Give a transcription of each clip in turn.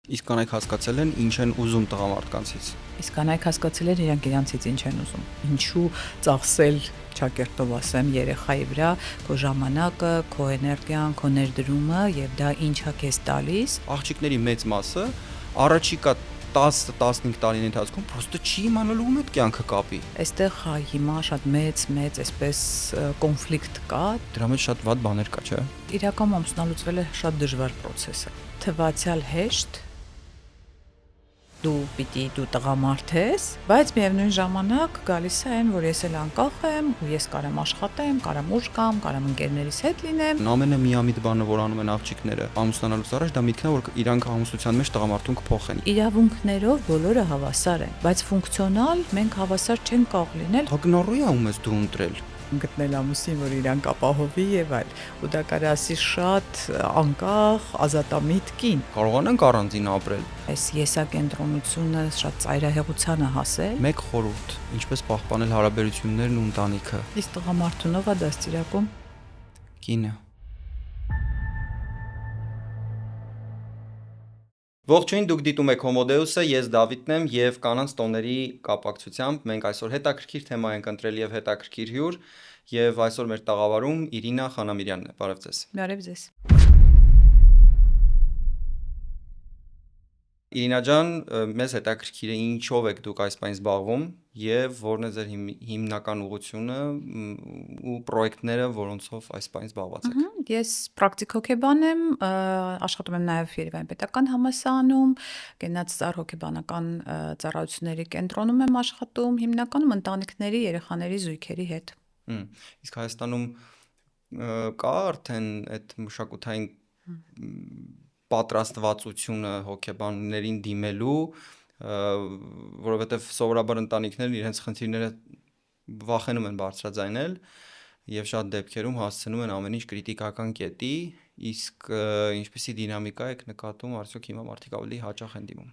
Իսկ կանայք հասկացել են ինչ են ուզում տղամարդկանցից։ Իսկ կանայք հասկացել են իրենք իրանցից ինչ են ուզում։ Ինչու ծախսել ճակերտով ասեմ երեխայի վրա քո ժամանակը, քո էներգիան, քո ներդրումը եւ դա ինչա քեզ տալիս։ Աղջիկների մեծ մասը առաջիկա 10-15 տարիների ընթացքում պրոստը չի իմանալու ում հետ կյանքը կապի։ Այստեղ հիմա շատ մեծ այսպես կոնֆլիկտ կա։ Դրա մեջ շատ վատ բաներ կա, չէ՞։ Իրականում ամուսնալուծվել է շատ դժվար process է։ Թվացial հեշտ դու տղամարդ ես, բայց միևնույն ժամանակ գալիս է այն, որ ես էլ անկախ եմ ու ես կարամ աշխատեմ, կարամ ուժ գամ, կարամ ընկերներիս հետ լինեմ։ Ամենը միամիտ բանը, որ անում են աղջիկները ամուսնանալուց առաջ, դա միտքն է, որ իրանք ամուսնության մեջ տղամարդուն կփոխեն։ Իրավունքներով բոլորը հավասար են, բայց ֆունկցիոնալ մենք հավասար չենք կարող լինել։ Հագնառու է ում ես դու ընտրել։ Գտնել ամուսին, որ իրանք ապահովի եւ այլ։ Ու դա կարա ասի շատ անկախ, ազատամիտ կին։ Կարողանանք առանձին ապրել։ Այս եսակենտրոնությունը շատ ծայրահեղության է հասել։ Մեկ խորհուրդ, ինչպես պահպանել հարաբերություններն ու ընտանիքը։ Իսկ տղամարդունով է դաստիարակում Կինը։ Ողջույն, դուք դիտում եք Հոմոդեուսը, ես Դավիթն եմ եւ կանանց տոների կապակցությամբ մենք այսօր հետաքրքիր թեմա ենք ընտրել եւ հետաքրքիր հյուր եւ այսօր մեր տաղավարում Իրինա Խանամիրյանն է։ Բարև ձեզ։ Բարև ձեզ։ Իրինա ջան, մեզ հետաքրքիր է ինչով եք դուք այս բանից զբաղվում եւ որն է ձեր հիմնական ուղղությունը ու պրոյեկտները, որոնցով այս բանից զբաղված եք։ Ես պրակտիկ հոգեբան եմ, աշխատում եմ նաև Երևանի պետական համալսարանում, Գենաց Ծառ հոգեբանական ծառայությունների կենտրոնում եմ աշխատում, հիմնականում ընտանիքների, երեխաների զույգերի հետ։ Իսկ Հայաստանում կա արդեն այդ մշակութային պատրաստվածությունը հոգեբաններին դիմելու, որովհետև սովորաբար ընտանիքներն իրենց խնդիրները վախենում են բարձրաձայնել եւ շատ դեպքերում հասցնում են ամեն ինչ կրիտիկական կետի, իսկ ինչպեսի դինամիկա եք նկատում, արդյոք հիմա մարդիկ ավելի հաճախ են դիմում։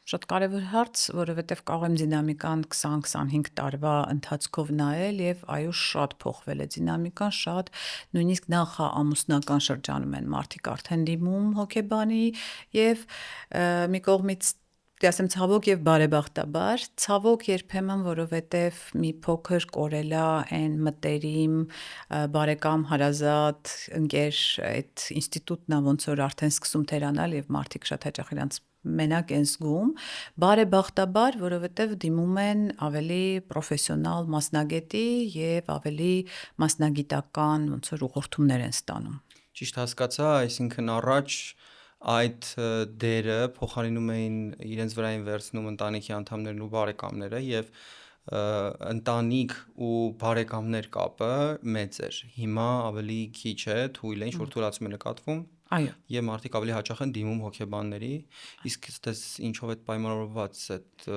Շատ կարևոր հարց, որովհետև կարող եմ դինամիկան 20-25 տարվա ընթացքով նայել եւ այո, շատ փոխվել է դինամիկան, շատ նույնիսկ նախաամուսնական շրջանում են մարդիկ արդեն դիմում հոգեբանի եւ մի կողմից ասեմ ցավոք եւ բարեբախտաբար, ցավոք երբեմն, որովհետեւ մի փոքր կորելա այն մտերիմ բարեկամ հարազատ ընկեր այդ ինստիտուտն է ոնց որ արդեն սկսում թերանալ եւ մարդիկ շատ հաճախ իրանց մենակ են զգում, բարեբախտաբար, որովհետև դիմում են ավելի պրոֆեսիոնալ մասնագետի եւ ավելի մասնագիտական ոնց որ ուղղորդումներ են ստանում։ Ճիշտ հասկացա, այսինքն առաջ այդ դերը փոխարինում էին իրենց վրա են վերցնում ընտանիքի անդամներն ու բարեկամները եւ ընտանիք ու բարեկամներ կապը մեծ էր։ Հիմա ավելի քիչ է, թույլ է, ինչ որ թույլատրում է նկատվում։ Այո։ Եվ մարդիկ ավելի հաճախ են դիմում հոգեբանների, իսկ այդպես ինչով է պայմանավորված այդ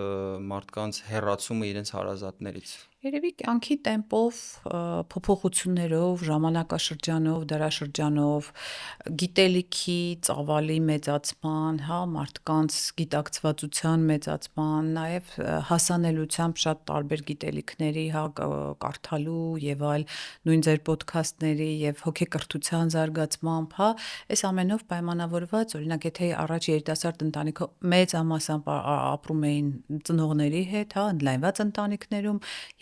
մարդկանց հեռացումը իրենց հարազատներից։ Երևի կյանքի տեմպով, փոփոխություններով, ժամանակաշրջանով, դարաշրջանով, գիտելիքի ծավալի մեծացման, մարդկանց գիտակցվածության մեծացման, նաև հասանելիությամբ շատ տարբեր գիտելիքների, կարդալու եւ այլ, նույն ձեր ոդքասթների եւ հոգեկրթության զարգացմամբ, այս ամենով պայմանավորված, օրինակ, եթե առաջ երիտասարդ ընտանիքը մեծամասամբ ապրում էին ծնողների հետ, ընդլայնված ընտանիքներում,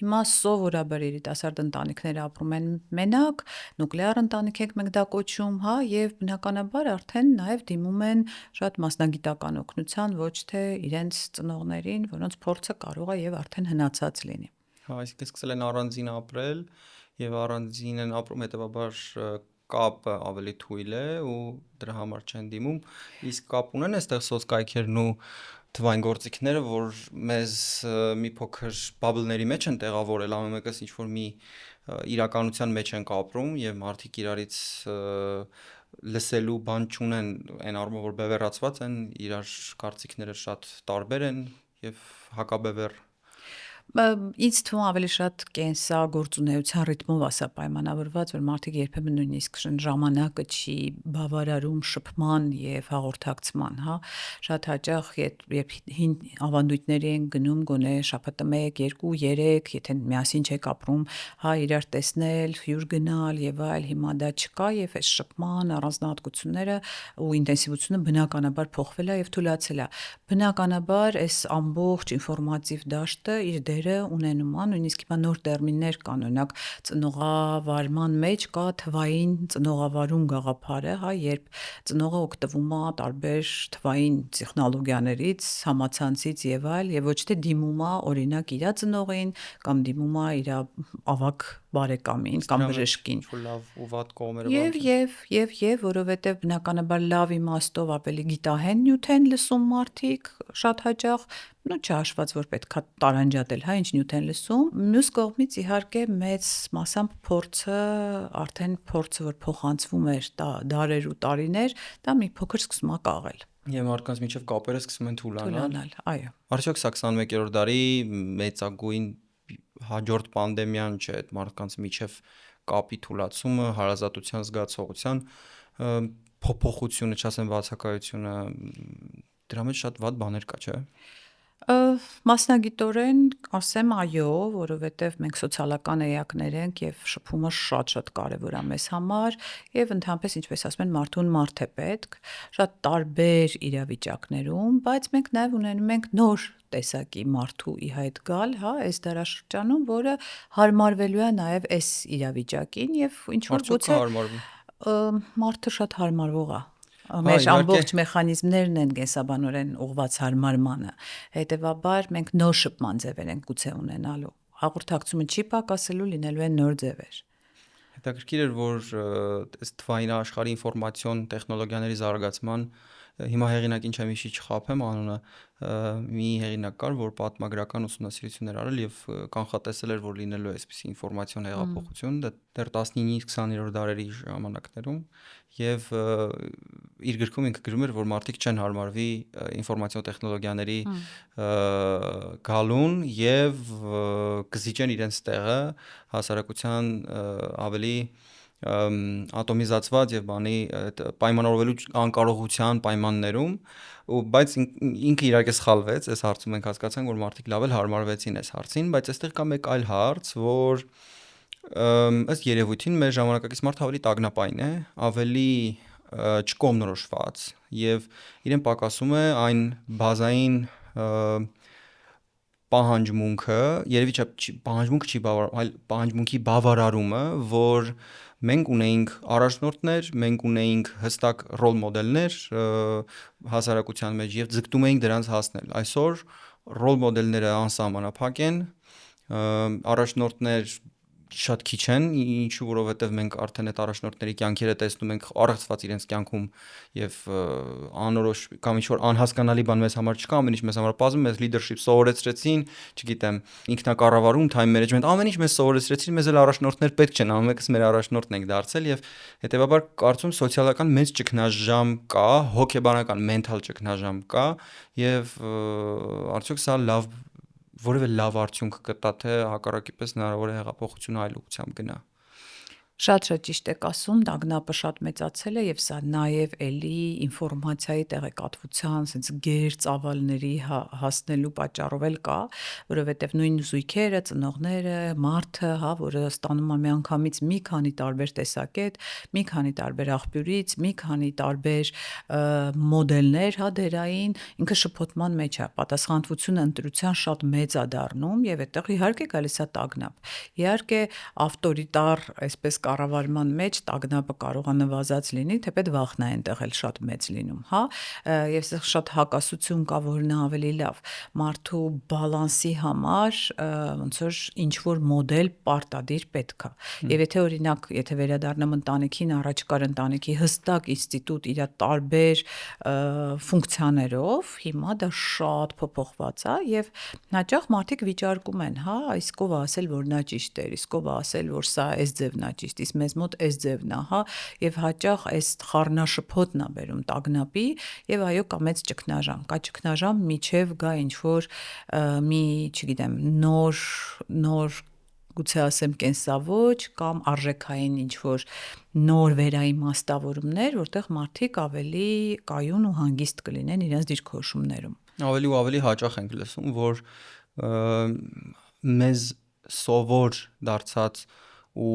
հիմա սովորաբար երիտասարդ ընտանիքները ապրում են մենակ, նուկլեար ընտանիք ենք մենք դա կոչում, եւ բնականաբար արդեն նաև դիմում են շատ մասնագիտական օգնության, ոչ թե իրենց ծնողներին, որոնց փորձը կարող է եւ արդեն հնացած լինի։ Այսինքն սկսել են առանձին ապրել եւ առանձին են ապրում, հետեւաբար կապը ավելի թույլ է ու դրա համար չեն դիմում, իսկ կապ ունեն այստեղ սոցկայքերն ու թվային գործիքները, որ մեզ մի փոքր բաբլների մեջ են տեղավորել, ամեն մեկս ինչ որ մի իրականության մեջ են ապրում եւ մարդիկ իրարից լսելու բան չունեն, այն առումով որ բևեռացված են, իրար կարծիքները շատ տարբեր են եւ հակաբևեռ։ Ինձ թվում ավելի շատ կենսագործունեության ռիթմով ասա պայմանավորված, որ մարդիկ երբեմն նույնիսկ ժամանակը չի բավարարում շփման եւ հաղորդակցման, հա։ Շատ հաճախ երբ հին ավանդույթների են գնում գոնե շաբաթը 1, 2, 3, եթե միասին չեք ապրում, հա, իրար տեսնել, հյուր գնալ եւ այլ, հիմա դա չկա եւ այս շփման առանձնահատկությունները ու ինտենսիվությունը բնականաբար փոխվել է եւ թուլացել է։ Բնականաբար այս ամբողջ ինֆորմատիվ դաշտը իր դերը ունենում է, նույնիսկ հիմա նոր տերմիններ կան, օրինակ ծնողավարման մեջ կա թվային ծնողավարում գաղափարը, հա, երբ ծնողը օգտվում է տարբեր թվային տեխնոլոգիաներից, համացանցից եւ այլ, եւ ոչ թե դիմում է օրինակ իր ծնողին կամ դիմում է իր ավակ բարեկամին կամ բժշկին։ Ինչ-որ լավ ու վատ կողմերը բան Եվ որովհետև բնականաբար լավ իմաստով ավելի գիտահեն նյութ են լսում մարդիկ շատ հաճախ, չհաշված որ պետքա տարանջատել, հա, ինչ նյութ են լսում։ Մյուս կողմից իհարկե մեծ մասամբ արդեն փորձը որ փոխանցվում էր դարեր ու տարիներ, դա մի փոքր սկսում է կաղել։ Եվ մարդկանց միջև կապերը սկսում են թուլանալ, այո։ Արդյոք սա 21-րդ դարի մեծագույն հաջորդ պանդեմիան չէ, այդ մարդկանց միջև կապի թուլացումը, հարազատության զգացողության փոփոխությունը, չասեմ բացակայությունը, դրա մեջ շատ վատ բաներ կա, չէ՞։ Մասնագիտորեն ասեմ այո, որովհետև մենք սոցիալական էակներ ենք եւ շփումը շատ կարեւոր է մեզ համար եւ ընդհանրապես ինչպես ասում են մարդուն մարդ է պետք, շատ տարբեր իրավիճակներում, բայց մենք նաեւ ունենում ենք նոր տեսակի մարդու ի հայտ գալ, հա, այս դարաշրջանում, որը հարմարվելու է նաեւ այս իրավիճակին եւ ինչ որ գուցե մարդը շատ հարմարվող է։ Մեր ամբողջ մեխանիզմներն են կենսաբանորեն ուղղված հարմարմանը։ Հետևաբար մենք նոր շփման ձևեր ենք գուցե ունենալու։ Հաղորդակցումը չի պակասելու, լինելու են նոր ձևեր։ Հետաքրքիր էր, որ այս թվային աշխարհի ինֆորմացիոն տեխնոլոգիաների զարգացման հիմա հեղինակին չեմ հիշի չխաբեմ անունը, մի հեղինակ կար, որ պատմագրական ուսումնասիրություններ արել եւ կանխատեսել էր, որ լինելու է այսպիսի ինֆորմացիոն հեղափոխություն դեռ 19-20-րդ դարերի ժամանակներում եւ իր գրքում ինքը գրում էր, որ մարդիկ չեն հարմարվի ինֆորմացիոն տեխնոլոգիաների գալուն եւ կզիջեն իրենց տեղը հասարակության ավելի ատոմիզացված եւ բանի պայմանավորվելու անկարողության պայմաններում բայց ինքը իհարկե սխալվեց, այս հարցում մենք հասկացանք, որ մարդիկ լավ էլ հարմարվեցին այս հարցին, բայց այստեղ կա մեկ այլ հարց, որ ըստ երևույթին մեր ժամանակակից մարդը ավելի տագնապային է, ավելի չկողմնորոշված եւ իրեն պակասում է այն բազային պահանջմունքը, երևի պահանջմունքը չի բավարարում, այլ պահանջմունքի բավարարումը, որ մենք ունեինք առաջնորդներ, մենք ունեինք հստակ ռոլ մոդելներ հասարակության մեջ եւ ձգտում էինք դրանց հասնել։ Այսօր ռոլ մոդելները անսահմանափակ են, առաջնորդներ շատ քիչ են, ինչու որովհետև մենք արդեն այդ առաջնորդների կյանքերը տեսնում ենք առեղծված իրենց կյանքում եւ անորոշ կամ ինչ-որ անհասկանալի բան մեզ համար չկա, ամեն ինչ մեզ համար բազում, մեզ leadership սովորեցրեցին, չգիտեմ, ինքնակառավարում, time management, ամեն ինչ մեզ սովորեցրեցին, մեզ էլ առաջնորդներ պետք չեն, ամենքս մեր առաջնորդն ենք դարձել եւ հետեւաբար կարծում սոցիալական մեծ ճգնաժամ կա, հոգեբանական mental ճգնաժամ կա եւ արդյոք սա որևէ լավ արդյունք կտա, թե հակառակի պես հնարավոր է հեղափոխությունը այլ ուղղությամբ գնա։ Շատ ճիշտ եք ասում, տագնապը շատ մեծացել է եւ սա նաեւ էլի ինֆորմացիայի տեղեկատվության, ասենց գեր ծավալների հասնելու պատճառով էլ կա, որովհետեւ նույն զույգերը, ծնողները, մարդը, հա, որը ստանում է միանգամից մի քանի տարբեր տեսակետ, մի քանի տարբեր աղբյուրից, մի քանի տարբեր մոդելներ, հա, դերային, ինքը շփոթման մեջ է, պատասխանատվությունը ընտրության շատ մեծ է դառնում եւ այդտեղ իհարկե գալիս է տագնապ։ Իհարկե ավտորիտար, այսպես կառավարման մեջ տագնապը կարող է նվազած լինի, թեպետ վախն է այնտեղ էլ շատ մեծ լինում, հա, եւ սա շատ հակասություն կա, որն է ավելի լավ մարդու բալանսի համար, ոնց որ ինչ որ մոդել պարտադիր պետք է։ Եվ եթե օրինակ, եթե վերադառնամ ընտանիքին, առաջ կար ընտանիքի հստակ ինստիտուտ իր տարբեր ֆունկցիաներով, հիմա դա շատ փոփոխված է եւ հաճախ մարդիկ վիճարկում են, հա, իսկ ով ասել, որ նա ճիշտ է, իսկ ով ասել, որ սա այս ձևն է ճիշտ, իսկ մեզ մոտ այս ձևն է, հա, եւ հաճախ այս խառնաշփոթն է բերում տագնապի եւ այո կա մեծ ճգնաժամ, կա ճգնաժամ միջև գա ինչ որ մի, չգիտեմ, նոր գուցե ասեմ կենսավոճ կամ արժեքային ինչ որ նոր վերաիմաստավորումներ, որտեղ մարդիկ ավելի կայուն ու հանգիստ կլինեն իրենց դիրքորոշումներում։ Ավելի ու ավելի հաճախ ենք լսում, որ մեզ սովոր դարձած ու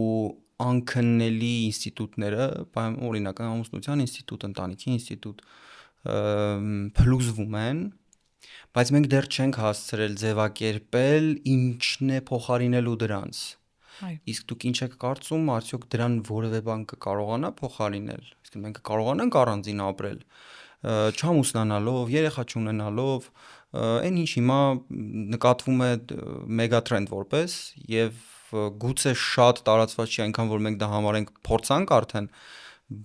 անքննելի ինստիտուտները, օրինակ ամուսնության ինստիտուտ, ընտանիքի ինստիտուտ, փլուզվում են, բայց մենք դեռ չենք հասցրել ձևակերպել ինչն է փոխարինելու դրանց։ Իսկ դուք ինչ եք կարծում, արդյոք դրան որևէ բան կկարողանա փոխարինել։ Իսկ մենք կկարողանանք առանձին ապրել, չամուսնանալով, երեխա չունենալով, այն ինչ հիմա նկատվում է մեգատրենդ որպես եւ գուցե շատ տարածված չի այնքան որ մենք դա համարենք փորձանք արդեն,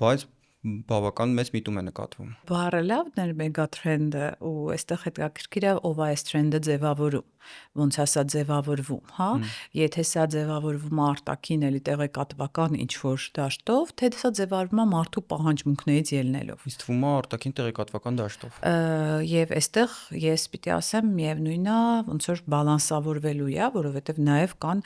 բայց բավական մեծ միտում է նկատվում։ Բառը լավն էր մեգատրենդը ու այստեղ հետաքրքիր է ով է այս տրենդը ձևավորում, ոնց է սա ձևավորվում, հա, եթե սա ձևավորվում է արտաքին էլի տեղեկատվական ինչ որ դաշտով, թե սա ձևավորվում է մարդու պահանջմունքներից ելնելով։ Ինձ թվում է արտաքին տեղեկատվական դաշտով։ Եվ այստեղ ես պիտի ասեմ միևնույնն է, ոնց որ բալանսավորվելու է, որովհետև նաև կան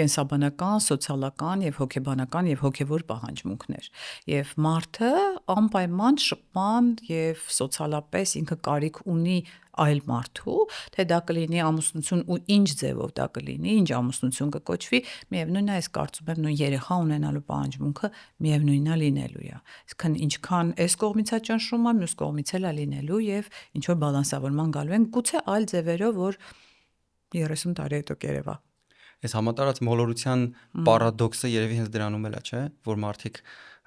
կենսաբանական, սոցիալական եւ հոգեբանական եւ հոգեվոր պահանջմունքներ։ Եվ մարդը անպայման շփման եւ սոցիալապես ինքը կարիք ունի այլ մարդու, թե դա կլինի ամուսնություն ու ինչ ձևով դա կլինի, ինչ ամուսնություն կկոչվի, միևնույնն է, ես կարծում եմ նույն երեխա ունենալու պահանջմունքը միևնույնն է լինելու է։ Այսինքն ինչքան այս կողմից է ճնշումը, մյուս կողմից էլ է լինելու եւ ինչ որ բալանսավորման գալու են, գուցե այլ ձևերով, որ 30 տարի հետո կերևա։ Այս համատարած մոլորության պարադոքսը երևի հենց դրանում էլ է, չէ՞, որ մարդիկ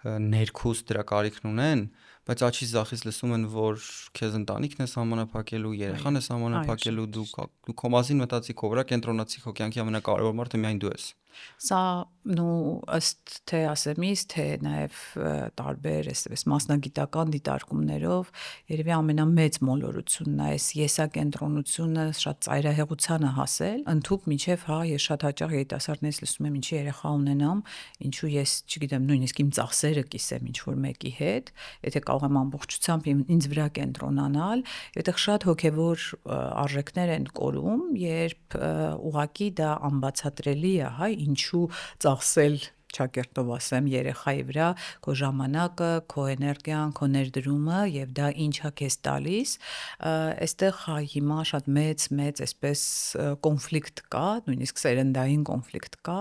ներքուստ դրա կարիքն ունեն, բայց աչքից ձախից լսում են, որ քեզ ընտանիքն է սահմանափակելու, երեխան է սահմանափակելու, դու քո մասին մտածի, քո վրա կենտրոնացի, քո կյանքի ամենակարևոր մարդը միայն դու ես։ Սա ըստ թե ասեմից, թե նաև տարբեր այսպես մասնագիտական դիտարկումներով երևի ամենամեծ մոլորությունն է, այս եսակենտրոնությունը շատ ծայրահեղության է հասել, ընդհուպ միջև հա ես շատ հաճախ երիտասարդներից լսում եմ ինչի երեխա ունենամ, ինչու ես չգիտեմ նույնիսկ իմ ծախսերը կիսեմ ինչ որ մեկի հետ, եթե կարող եմ ամբողջությամբ ինձ վրա կենտրոնանալ, այդտեղ շատ հոգևոր արժեքներ են կորում, երբ ուղղակի դա անբացատրելի է, հա, ինչու ծախսել ճակերտով ասեմ երեխայի վրա քո ժամանակը, քո էներգիան, քո ներդրումը եւ դա ինչա քեզ տալիս, այստեղ հա հիմա շատ մեծ այսպես կոնֆլիկտ կա, նույնիսկ սերնդային կոնֆլիկտ կա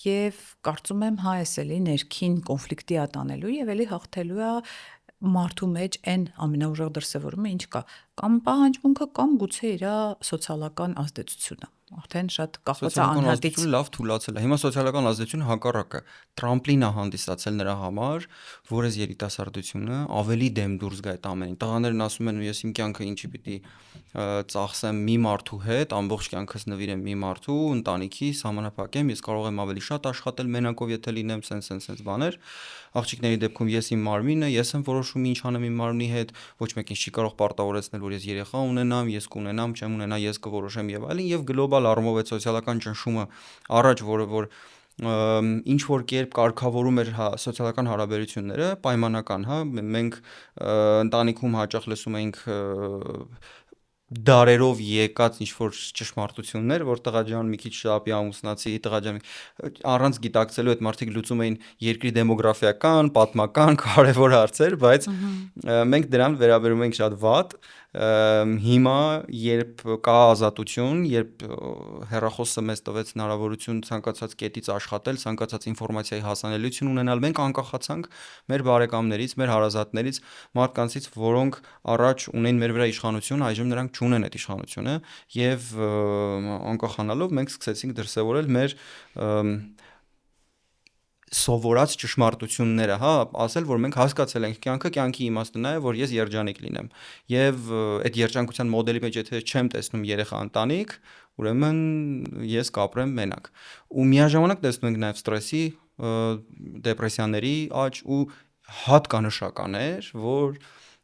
եւ կարծում եմ հա էս էլի ներքին կոնֆլիկտի ա տանելու եւ էլի հաղթելու է մարդու մեջ այն ամենաուժեղ դրսևորումը ինչ կա կամ պահանջմունքը կամ գուցե իր սոցիալական ազդեցությունը արդեն շատ կախված է անհատից լավ թուլացել է հիմա սոցիալական ազդեցությունը հակառակը տրամպլին է հանդիսացել նրա համար որ այս երիտասարդությունը ավելի դեմ դուրս գա այդ ամենին տղաներն ասում են ես իմ կյանքը ինչի պիտի ծախսեմ մի մարդու հետ ամբողջ կյանքս նվիրեմ մի մարդու ընտանիքի սահմանափակեմ ես կարող եմ ավելի շատ աշխատել մենակով եթե լինեմ սենց բաներ աղջիկների դեպքում ես իմ մարմինը ես եմ որոշում ինչ անեմ իմ մարմնի հետ ոչ մեկին չի կարող պարտավորեցնել որ ես երեխա ունենամ ես կունենամ չեմ ունենա ես կորոշեմ եւ այլն եւ գլոբալ առումով այդ սոցիալական ճնշումը առաջ որ ինչ որ կերպ կարգավորում էր սոցիալական հարաբերությունները պայմանական հա մենք ընտանիքում հաճախ լսում էինք դարերով եկած ինչ որ ճշմարտություններ որ տղա ջան մի քիչ շապի ամուսնացի տղա ջան առանց գիտակցելու այդ մարդիկ լուծում էին երկրի դեմոգրաֆիական, պատմական կարևոր հարցեր, բայց մենք դրան վերաբերում ենք շատ վատ հիմա երբ կա ազատություն, երբ հեռախոսը մեզ տվեց հնարավորություն ցանկացած կետից աշխատել, ցանկացած ինֆորմացիայի հասանելիություն ունենալ, մենք անկախացանք մեր բարեկամներից, մեր հարազատներից, մարդկանցից, որոնք առաջ ունեն մեր վրա իշխանություն, այժմ նրանք չունեն այդ իշխանությունը եւ անկախանալով մենք սկսեցինք դրսևորել մեր սովորած ճշմարտությունները, հա, ասել, որ մենք հասկացել ենք կյանքի իմաստը նա է, որ ես երջանիկ լինեմ։ Եվ այդ երջանկության մոդելի մեջ եթե չեմ տեսնում երեխա ընտանիք, ուրեմն ես կապրեմ մենակ։ Ու միաժամանակ տեսնում ենք նաև ստրեսի, դեպրեսիաների աճ ու հատկանշական էր, որ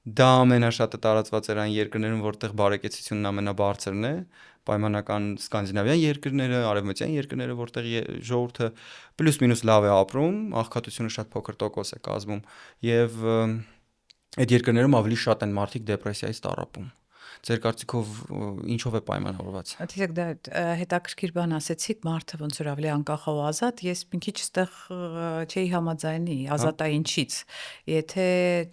Դա ամենաշատը տարածված էր այն երկրներում, որտեղ բարեկեցությունն ամենաբարձրն է, պայմանական սկանդինավյան երկրները, արևմտյան երկրները, որտեղ ժողովուրդը պլյուս-մինուս լավ է ապրում, աղքատությունը շատ փոքր տոկոս է կազմում, եւ այդ երկրներում ավելի շատ են մարդիկ դեպրեսիայից տառապում։ Ձեր կարծիքով ինչով է պայմանավորված։ Դիեք դա հետաքրքիր բան ասեցիք, մարդը ոնց որ ավելի անկախ ու ազատ, ես մի քիչ ստեղ չէի համաձայնի, ազատ է ինչից։ Եթե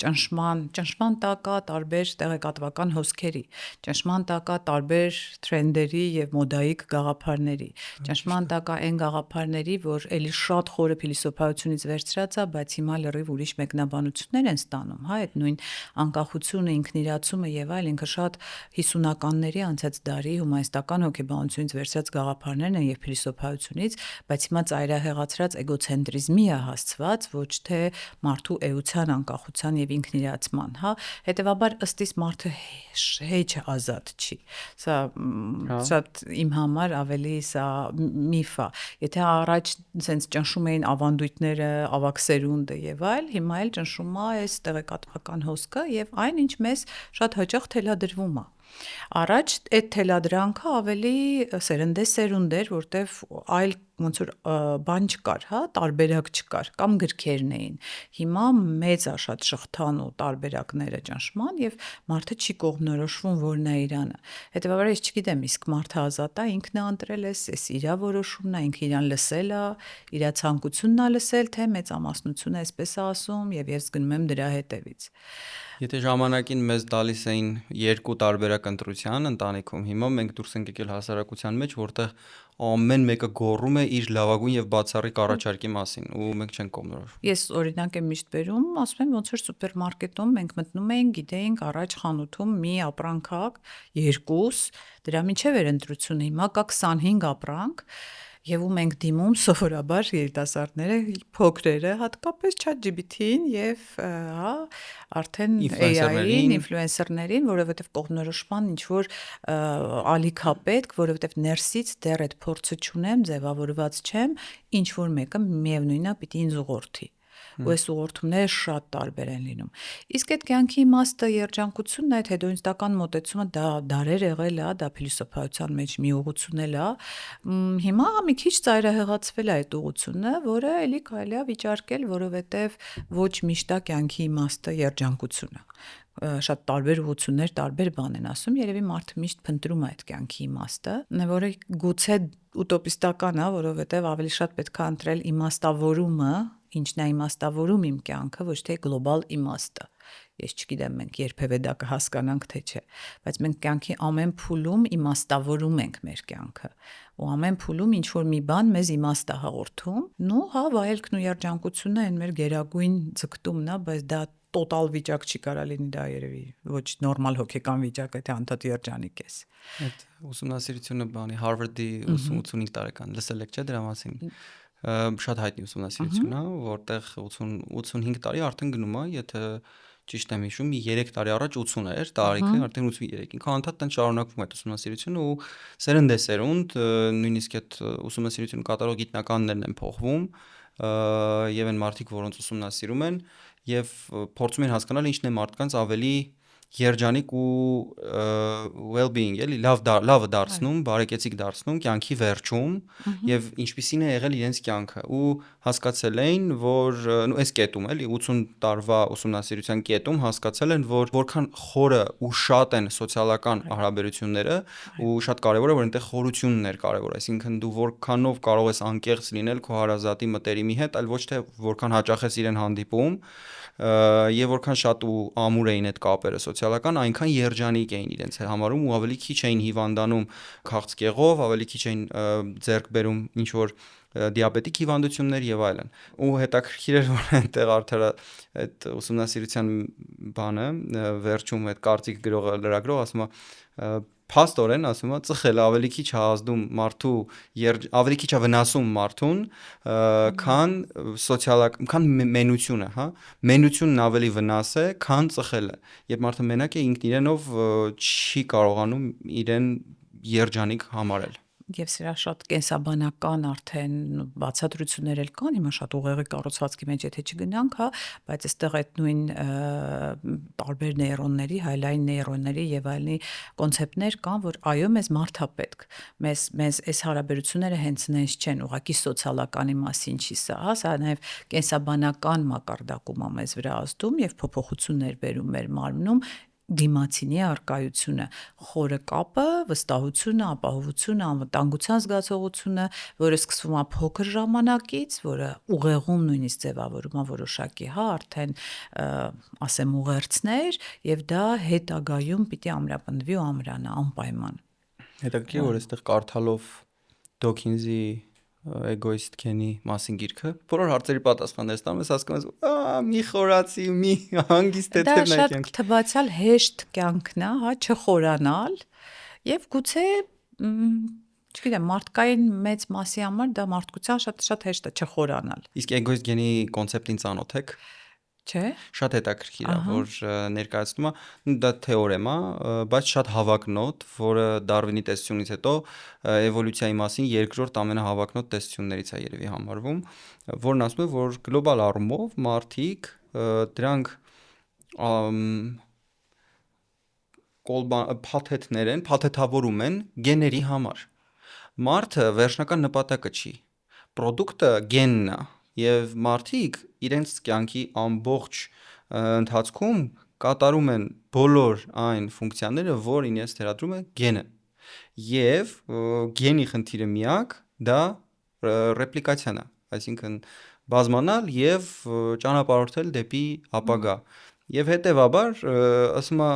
ճնշման տակ է տարբեր տեղեկատվական հոսքերի, ճնշման տակ է տարբեր թրենդերի եւ մոդայիկ գաղափարների, ճնշման տակ է այն գաղափարների, որ էլի շատ խորը փիլիսոփայությունից վերցրած է, բայց հիմա լրիվ ուրիշ մեկնաբանություններ են ստանում, հա, այդ նույն անկախությունը, ինքնիրացումը եւ այլ ինքը շատ 50-ականների անցած դարի հումանիստական հոգեբանությունից վերցրած գաղափարներն են եւ փիլիսոփայությունից, բայց հիմա ծայրահեղացրած էգոցենտրիզմի է հասցված, ոչ թե մարդու էության, անկախության եւ ինքնիրացման, հա, հետեւաբար ըստ իս մարդը հեչ ազատ չի։ Սա շատ իմ համար ավելի սա միֆ է։ Եթե առաջ sense ճնշում էին ավանդույթները, ավակ սերունդը եւ այլ, հիմա էլ ճնշում է այս տեղեկատվական հոսքը եւ այն ինչ մեզ շատ հաճախ թելադրվում է։ Առաջ այդ թելադրանքը ավելի սերնդեսերունդ էր, որտեվ այլ ոնց որ բան չկար, հա, տարբերակ չկար, կամ գրքերն էին։ Հիմա մեծ է շատ շղթան ու տարբերակները ճնշման եւ մարդը չի կողմնորոշվում որն է իրանը։ Հետեւաբար ես չգիտեմ, իսկ մարդը ազատ է, ինքն է ընտրել էս իրա որոշումն է, ինքը իրան լսել է, իրա ցանկությունն է լսել, թե մեծամասնությունը այսպես է ասում եւ ես գնում եմ դրա հետևից։ Եթե ժամանակին մեզ տալիս էին երկու տարբերակ ընտրության ընտանիքում, հիմա մենք դուրս ենք եկել հասարակության մեջ, որտեղ ամեն մեկը գոռում է իր լավագույն եւ բացառիկ առաջարկի մասին ու մենք չենք կողմնորոշվում։ Ես օրինակ եմ միշտ բերում, ասում եմ ոնց որ սուպերմարկետում մենք մտնում էինք, գիտեինք առաջ խանութում մի ապրանք կա, երկուս, դրա միջև էր ընտրությունը, հիմա կա 25 ապրանք եւ ու մենք դիմում սովորաբար երիտասարդները, փոքրերը, հատկապես ChatGPT-ին եւ հա արդեն AI-ին, ինֆլուենսերներին, որովհետեւ կողմնորոշման ինչ որ ալիք է պետք, որովհետեւ ներսից դեռ այդ փորձը չունեմ, ձևավորված չեմ, ինչ որ մեկը միևնույնն է պիտի ինձ ուղղորդի։ Ու այս ուղղորդումները շատ տարբեր են լինում։ Իսկ այդ կյանքի իմաստը, երջանկությունն, այդ հետոինստական մոտեցումը դա դարեր եղել է, դա փիլիսոփայության մեջ մի ուղղություն էլ է։ Հիմա մի քիչ ծայրահեղացվել է այդ ուղղությունը, որը էլի կարելի է վիճարկել, որովհետև ոչ միշտ է կյանքի իմաստը երջանկությունը։ Շատ տարբեր ուղղություններ, տարբեր բան են ասում, երևի մարդը միշտ փնտրում է այդ կյանքի իմաստը, որը գուցե ուտոպիստական է, որովհետև ավելի շատ պետք է ընտրել իմաստավորումը, ինչն է իմաստավորում իմ կյանքը, ոչ թե գլոբալ իմաստը։ Ես չգիտեմ մենք երբևէ դա կհասկանանք թե չէ, բայց մենք կյանքի ամեն փուլում իմաստավորում ենք մեր կյանքը, ու ամեն փուլում ինչ որ մի բան մեզ իմաստ է հաղորդում, նու հա վայելքն ու երջանկությունը այն մեր գերագույն ձգտումն է, բայց դա տոտալ վիճակ չի կարա լինի, դա երևի ոչ նորմալ հոգեկան վիճակ է, թե անդադ երջանիկ ես։ Այդ ուսումնասիրությունը բանի Harvard-ի 85 տարեկան լսել եք չէ դրա մասին։ Շատ հայտնի ուսումնասիրություն է, որտեղ 85 տարի արդեն գնում է, եթե ճիշտ եմ հիշում, 3 տարի առաջ 80 էր, տարիքը արդեն 83, ինքը անդադ տեն շարունակվում է այդ ուսումնասիրությունը ու սերնդեսերունդ, նույնիսկ այդ ուսումնասիրությունը կատարող գիտնականներն են փոխվում եւ այն մարդիկ, որոնց ուսումնասիրում են եւ փորձում են հասկանալ ինչն է մարդկանց ավելի երջանիկ ու well-being, էլի լավը դարձնում, բարեկեցիկ դարձնում կյանքի վերջում եւ ինչպիսին է եղել իրենց կյանքը ու հասկացել էին, որ այս կետում էլի 80 տարվա ուսումնասիրության կետում հասկացել են, որ որքան խորը ու շատ են սոցիալական հարաբերությունները ու շատ կարեւոր է որ այնտեղ խորությունն է կարեւոր, այսինքն դու որքանով կարող ես անկեղծ լինել քո հարազատի մտերիմի հետ, այլ ոչ թե որքան հաճախ ես իրեն հանդիպում եւ որքան շատ ու ամուր էին այդ կապերը սոցիալական, այնքան երջանիկ էին իրենց համարում ու ավելի քիչ էին հիվանդանում քաղցկեղով, ավելի քիչ էին ձեռք բերում ինչ որ դիաբետիկ հիվանդություններ եւ այլն։ Ու հետաքրքիր էր որ այնտեղ արդյոք այդ ուսումնասիրության բանը վերջում այդ կարծիք գրողը լրագրող ասում է փաստորեն ասում է ծխելը ավելի քիչ է ազդում մարդու ավելի քիչ է վնասում մարդուն, քան սոցիալական, քան մենությունը, հա։ Մենությունն ավելի վնաս է, քան ծխելը։ Երբ մարդը մենակ է ինքն իրենով չի կարողանում իրեն երջանիկ համարել։ Եվ սրա շատ կենսաբանական արդեն բացատրություններ էլ կան, հիմա շատ ուղեղի կառուցվածքի մեջ եթե չգնանք, հա, բայց այստեղ այդ նույն տարբեր նեյրոնների, հայլային նեյրոնների եւ այլնի կոնցեպտներ կան, որ այո, մեզ մարդ է պետք։ Մեզ այս հարաբերությունները հենց նենց չեն, ուղղակի սոցիալականի մասին չի սա, հա, սա նաեւ կենսաբանական մակարդակում է մեզ վրա ազդում եւ փոփոխություններ բերում մեր մարմնում դիմացինի արկայությունը, խորը կապը, վստահությունը, ապահովությունը, անվտանգության զգացողությունը, որը սկսվում է փոքր ժամանակից, որը ուղեղում նույնիսկ ձևավորում է որոշակի, հա, արդեն ասեմ ուղերձներ, եւ դա հետագայում պիտի ամրապնդվի ու ամրանա անպայման։ Հետաքրքիր որ այստեղ կարդալով Դոքինզի Էգոիստ Քենի մասին գիրքը, բոլոր հարցերի պատասխաններ ստանում ես, հասկանում ես, մի խորացի, մի հանգիստ Դա թեթև շատ կյանք։ թվացial հեշտ կյանքն է, հա, չխորանալ եւ գուցե չգիտեմ, մարդկային մեծ մասի համար դա մարդկության շատ հեշտ է չխորանալ։ Իսկ Էգոիստ Քենի կոնցեպտին ծանոթ եք։ Չէ։ Շատ հետաքրքիր է, որ ներկայացնում է, դա թեորեմ է, բայց շատ հավակնոտ, որը Դարվինի տեսությունից հետո էվոլյուցիայի մասին երկրորդ ամենահավակնոտ տեսություններից է երևի համարվում, որն ասում է, որ գլոբալ առումով մարդիկ դրանք փաթեթավորում են գեների համար։ Մարդը վերջնական նպատակը չի, պրոդուկտը գենն է, եւ մարդիկ իրենց կյանքի ամբողջ ընթացքում կատարում են բոլոր այն ֆունկցիաները, որ ինձ թերադրում է գենը։ Եվ գենի խնդիրը միակ դա ռեպլիկացիան է, այսինքն բազմանալ եւ ճանապարհորդել դեպի ապագա։ Եվ հետեւաբար ասում է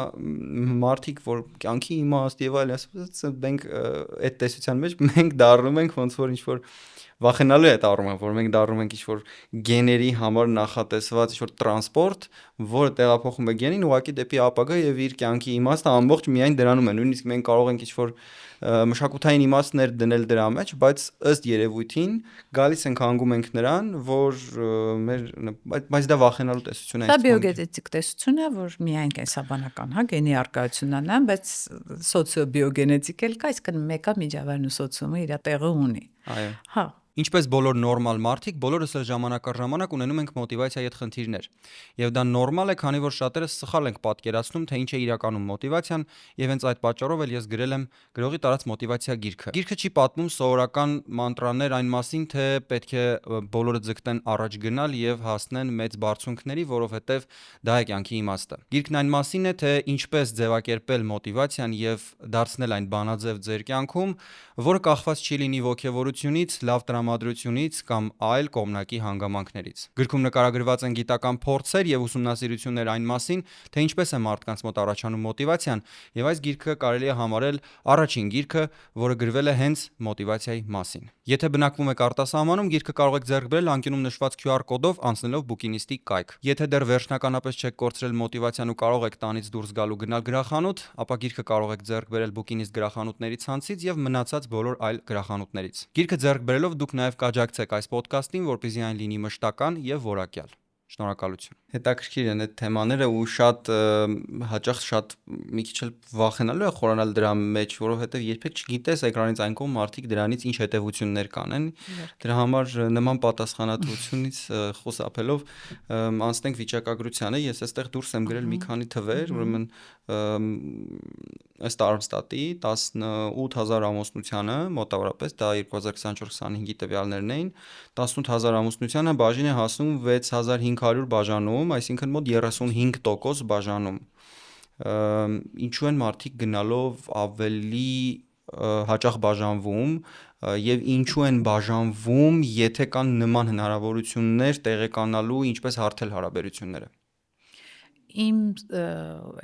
մարդիկ, որ կյանքի իմաստ եւ այլն, ասում մենք այդ տեսության մեջ մենք դառնում ենք ոնց որ ինչ որ վախենալու է այդ առումը, որ մենք դառնում ենք ինչ-որ գեների համար նախատեսված ինչ-որ տրանսպորտ, որը տեղափոխում է գենին ուղղակի դեպի ապագա եւ իր կյանքի իմաստը ամբողջ միայն դրանում է։ Նույնիսկ մենք կարող ենք ինչ-որ մշակութային իմաստներ դնել դրա մեջ, բայց ըստ երևույթին գալիս ենք հանգում ենք նրան, որ բայց դա վախենալու տեսություն է։ Դա բիոգենետիկ տեսություն է, որ միայն կենսաբանական, հա, գենի արկայությունն է, բայց սոցիոբիոգենետիկ էլ կա, այսինքն մեկը միջավայրն ու սոցիումը իր տեղը ունի։ Այո։ Հա։ Ինչպես բոլոր նորմալ մարդիկ, բոլորս էլ ժամանակ առ ժամանակ ունենում ենք մոտիվացիայի հետ խնդիրներ։ Եվ դա նորմալ է, քանի որ շատերս սխալ ենք պատկերացնում, թե ինչ է իրականում մոտիվացիան, եւ հենց այդ պատճառով էլ ես գրել եմ գրողի տարած մոտիվացիա գիրքը։ Գիրքը չի պատմում սովորական մանտրաներ այն մասին, թե պետք է բոլորը ձգտեն առաջ գնալ եւ հասնեն մեծ բարձունքների, որովհետեւ դա է կյանքի իմաստը։ Գիրքն այն մասին է, թե ինչպես ձևակերպել մոտիվացիան եւ դարձնել այն բանաձև ձեր կյանքում, որը կախված չի լինի ոգևորությունից, լավ տրամադրությունից կամ այլ կողմնակի հանգամանքներից։ Գրքում նկարագրված են գիտական փորձեր եւ ուսումնասիրություններ այն մասին, թե ինչպես է մարդկանց մոտ առաջանում մոտիվացիան, եւ այս գիրքը կարելի է համարել առաջին գիրքը, որը գրվել է հենց մոտիվացիայի մասին։ Եթե բնակվում եք արտասահմանում, գիրքը կարող եք ձեռք բերել անկյունում նշված QR կոդով անցնելով Bookinist-ի կայք։ Եթե դեռ վերջնականապես չեք կորցրել մոտիվացիան ու կարող եք տանից դուրս գալ ու գնալ գրախանութ, ապա գիրքը կարող եք ձեռք բերել Bookinist գրախանութների ցանցից եւ մնացած բոլոր այլ գրախանութներից։ Գիրքը ձեռք բերելով դուք նաև կաջակցեք այս ոդկասթին, որպեսզի այն լինի մշտական եւ որակյալ։ Շնորհակալություն։ Հետաքրքիր են այդ թեմաները ու շատ հաճախ շատ մի քիչ էլ վախենալու է խորանալ դրա մեջ, որովհետեւ երբեք չգիտես էկրանից այն կողմ մարդիկ դրանից ինչ հետևություններ կանեն։ Դրա համար նման պատասխանատվությունից խոսափելով անցնենք վիճակագրությանը։ Ես այստեղ դուրս եմ գրել մի քանի թվեր, ուրեմն ըստ Armstat-ի 18000 ամուսնությանը մոտավորապես դա 2024-25-ի տվյալներն էին, 18000 ամուսնությանը բաժին է հասնում 6500 բաժանում, այսինքն մոտ 35% բաժանում։ Ինչու են մարդիկ գնալով ավելի հաճախ բաժանվում եւ ինչու են բաժանվում, եթե կան նման հնարավորություններ տեղեկանալու, ինչպես հարթել հարաբերությունները։ Իմ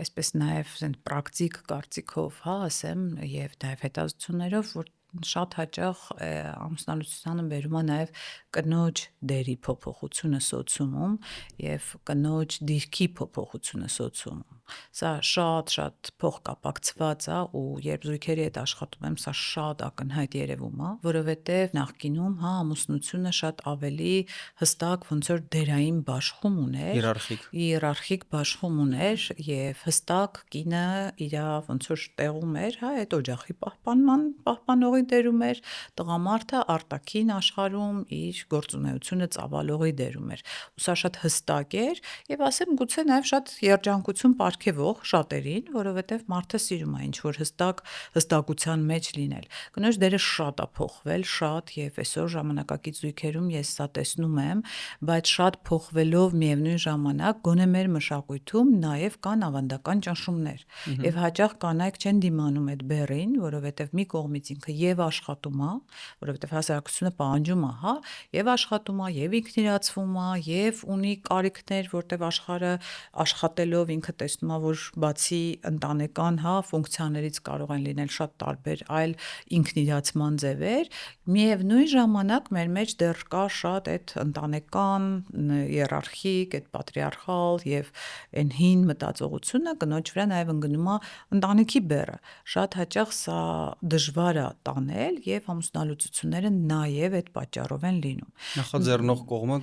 այսպես նաև պրակտիկ կարծիքով, հա, ասեմ, եւ նաև հետազոտություններով, որ շատ հաճախ ամուսնալուծությանը բերում է նաև կնոջ դերի փոփոխությունը սոցիումում եւ կնոջ դիրքի փոփոխությունը սոցիումում։ Սա շատ փոխկապակցված է ու երբ զույգերի հետ աշխատում եմ, սա շատ ակնհայտ երևում է, որովհետև նախկինում, ամուսնությունը շատ ավելի հստակ ոնց որ դերային բաշխում ուներ, իերարխիկ բաշխում ուներ եւ հստակ կինը իր ոնց որ տեղում էր, այդ օջախի պահպանողի դերում էր, տղամարդը արտաքին աշխարհում իր գործունեությունը ծավալողի դերում էր։ Ու սա շատ հստակ էր եւ ասեմ գուցե նաեւ շատ երջանկություն պարգևող շատերին, որովհետեւ մարդը սիրում է ինչ որ հստակության մեջ լինել։ Կնոջ դերը շատ է փոխվել, շատ եւ այսօր ժամանակակից զույգերում ես սա տեսնում եմ, բայց շատ փոխվելով միևնույն ժամանակ գոնե մեր մշակույթում նաեւ կան ավանդական ճնշումներ եւ հաճախ կանայք չեն դիմանում այդ բեռին, որովհետեւ մի կողմից ինքը եւ աշխատում է, որովհետեւ հասարակությունը պահանջում է, եւ աշխատում է, եւ ինքնիրացվում է, եւ ունի կարիքներ, որտեւ աշխարհը աշխատելով ինքը տեսնում է, որ բացի ընտանեկան, ֆունկցիաներից կարող են լինել շատ տարբեր այլ ինքնիրացման ձևեր, միևնույն ժամանակ մեր մեջ դեռ կա շատ այդ ընտանեկան, իերարխիկ, այդ պատրիարխալ եւ այն հին մտածողությունը կնոջ վրա նաեւ ընկնում է ընտանիքի բեռը։ Շատ հաճախ սա դժվար է տանել եւ ամուսնալուծությունները նաեւ այդ պատճառով են լինում։ Նախաձեռնող կողմը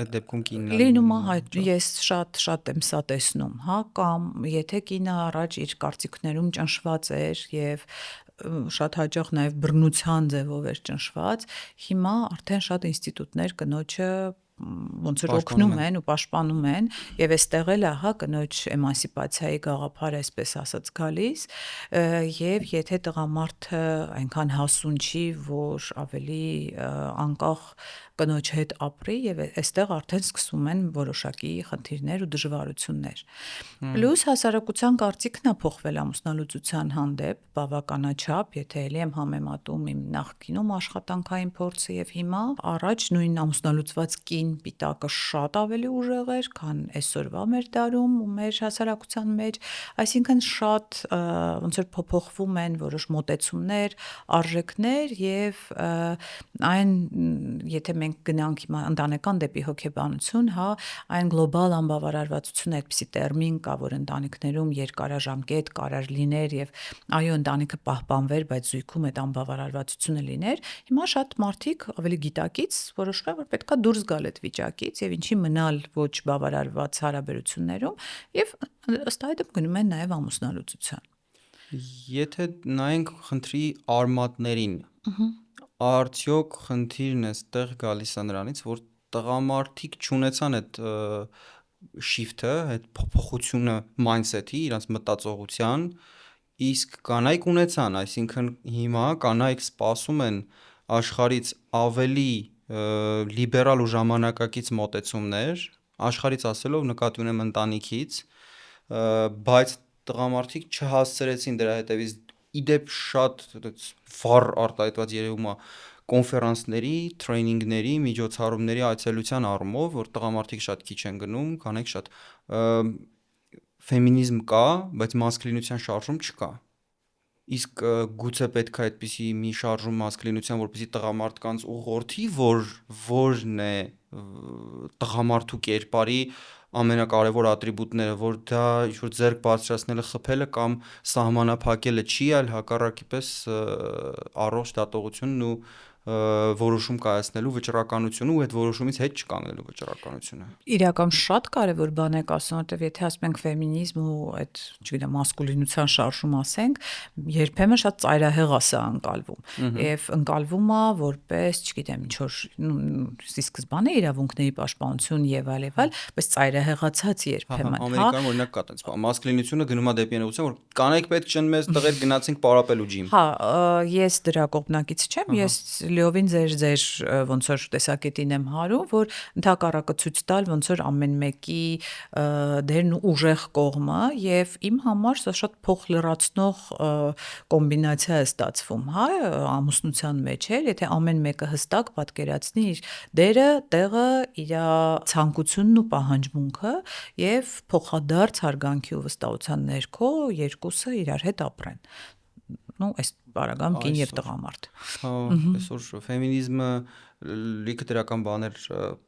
այդ դեպքում կինն է լինում է, ես շատ եմ սա տեսնում, կամ եթե կինը առաջ իր կարծիքներում ճնշված էր եւ շատ հաճախ նաեւ բռնության ձևով էր ճնշված, հիմա արդեն շատ ինստիտուտներ կնոջը ոնց որ օգնում են ու պաշտպանում են եւ այստեղ էլ է կնոջ էմանսիպացիայի գաղափարը այսպես ասած գալիս եւ եթե տղամարդը այնքան հասուն չի, որ ավելի անկախ կնոջ հետ ապրի եւ այստեղ արդեն սկսում են որոշակի խնդիրներ ու դժվարություններ։ Պլյուս հասարակության կարծիքն է փոխվել ամուսնալուծության հանդեպ բավականաչափ, եթե ելի եմ համեմատում իմ նախկինում աշխատանքային փորձը եւ հիմա, առաջ նույն ամուսնալուծված կին պիտակը շատ ավելի ուժեղ էր, քան այսօրվա մեր դարում ու մեր հասարակության մեջ, այսինքն շատ ոնց որ փոփոխվում են որոշ մոտեցումներ, արժեքներ եւ այն եթե մենք գնանք հիմա ընտանեկան դեպի հոգեբանություն, այն գլոբալ անբավարարվածությունը այդպիսի տերմին կա, որ ընտանիքներում երկարաժամկետ կարար լիներ եւ այո ընտանիքը պահպանվեր, բայց զույգում այդ անբավարարվածությունը լիներ, հիմա շատ մարդիկ ավելի գիտակից որոշել որ պետքա դուրս գալ այդ վիճակից եւ ինչի մնալ ոչ բավարարված հարաբերություններում եւ ըստ այդմ գնում են նաեւ ամուսնալուծության։ Եթե նայենք խնդրի արմատներին, արդյոք խնդիրն էստեղ գալիս է նրանից, որ տղամարդիկ չունեցան այդ shift-ը, այդ փոփոխությունը mindset-ի, իրենց մտածողության, իսկ կանայք ունեցան, այսինքն հիմա կանայք սպասում են աշխարհից ավելի լիբերալ ու ժամանակակից մոտեցումներ, աշխարհից ասելով նկատի ունեմ ընտանիքից, բայց տղամարդիկ չհասցրեցին դրա հետևից իդեպ շատ վառ արտահայտված երևում է կոնֆերանսների, տրեյնինգների, միջոցառումների այցելության առումով, որ տղամարդիկ շատ քիչ են գնում, կանայք շատ ֆեմինիզմ կա, բայց մասկուլինության շարժում չկա։ Իսկ գուցե պետք է այդպիսի մի շարժում մասկուլինության, որպեսզի տղամարդկանց ուղղորդի, որն է տղամարդու կերպարի ամենակարևոր ատրիբուտները, որ դա ինչ-որ ձեռք բարձրացնելը, խփելը կամ սահմանափակելը չի, այլ հակառակի պես առողջ դատողությունն ու որոշում կայացնելու վճռականությունը ու այդ որոշումից հետ չկանգնելու վճռականությունը։ Իրական շատ կարևոր բան եք ասում, որտեվ եթե ասում ենք ֆեմինիզմ ու այդ, չգիտեմ, մասկուլինության շարժում ասենք, երբեմն շատ ծայրահեղ է սա ընկալվում։ Եվ ընկալվում է որպես, չգիտեմ, ինչ որ ի սկզբանե իրավունքների պաշտպանություն եւ այլ, բայց ծայրահեղացած երբեմն, Ամերիկայում օրինակ կա տենց բան, մասկուլինությունը գնում է դեպի այնուհետև, որ կանայք պետք չեն մեզ տղեր գնացինք պարապելու ջիմ։ Ես դրա կողմնակից չեմ, ես լիովին ձեր ոնց որ տեսակետին եմ հարում, որ ընդհակառակը ցույց տալ ոնց որ ամեն մեկի դերն ու ուժեղ կողմը եւ իմ համար սա շատ փոխլրացնող կոմբինացիա է ստացվում, ամուսնության մեջ էլ, եթե ամեն մեկը հստակ պատկերացնի իր դերը, տեղը, իր ցանկությունն ու պահանջմունքը եւ փոխադարձ հարգանքի ու վստահության ներքո երկուսը իրար հետ ապրեն։ Ну, այս բարագամ կին եւ տղամարդ։ Հա, այսօր ֆեմինիզմը լիքը դրական բաներ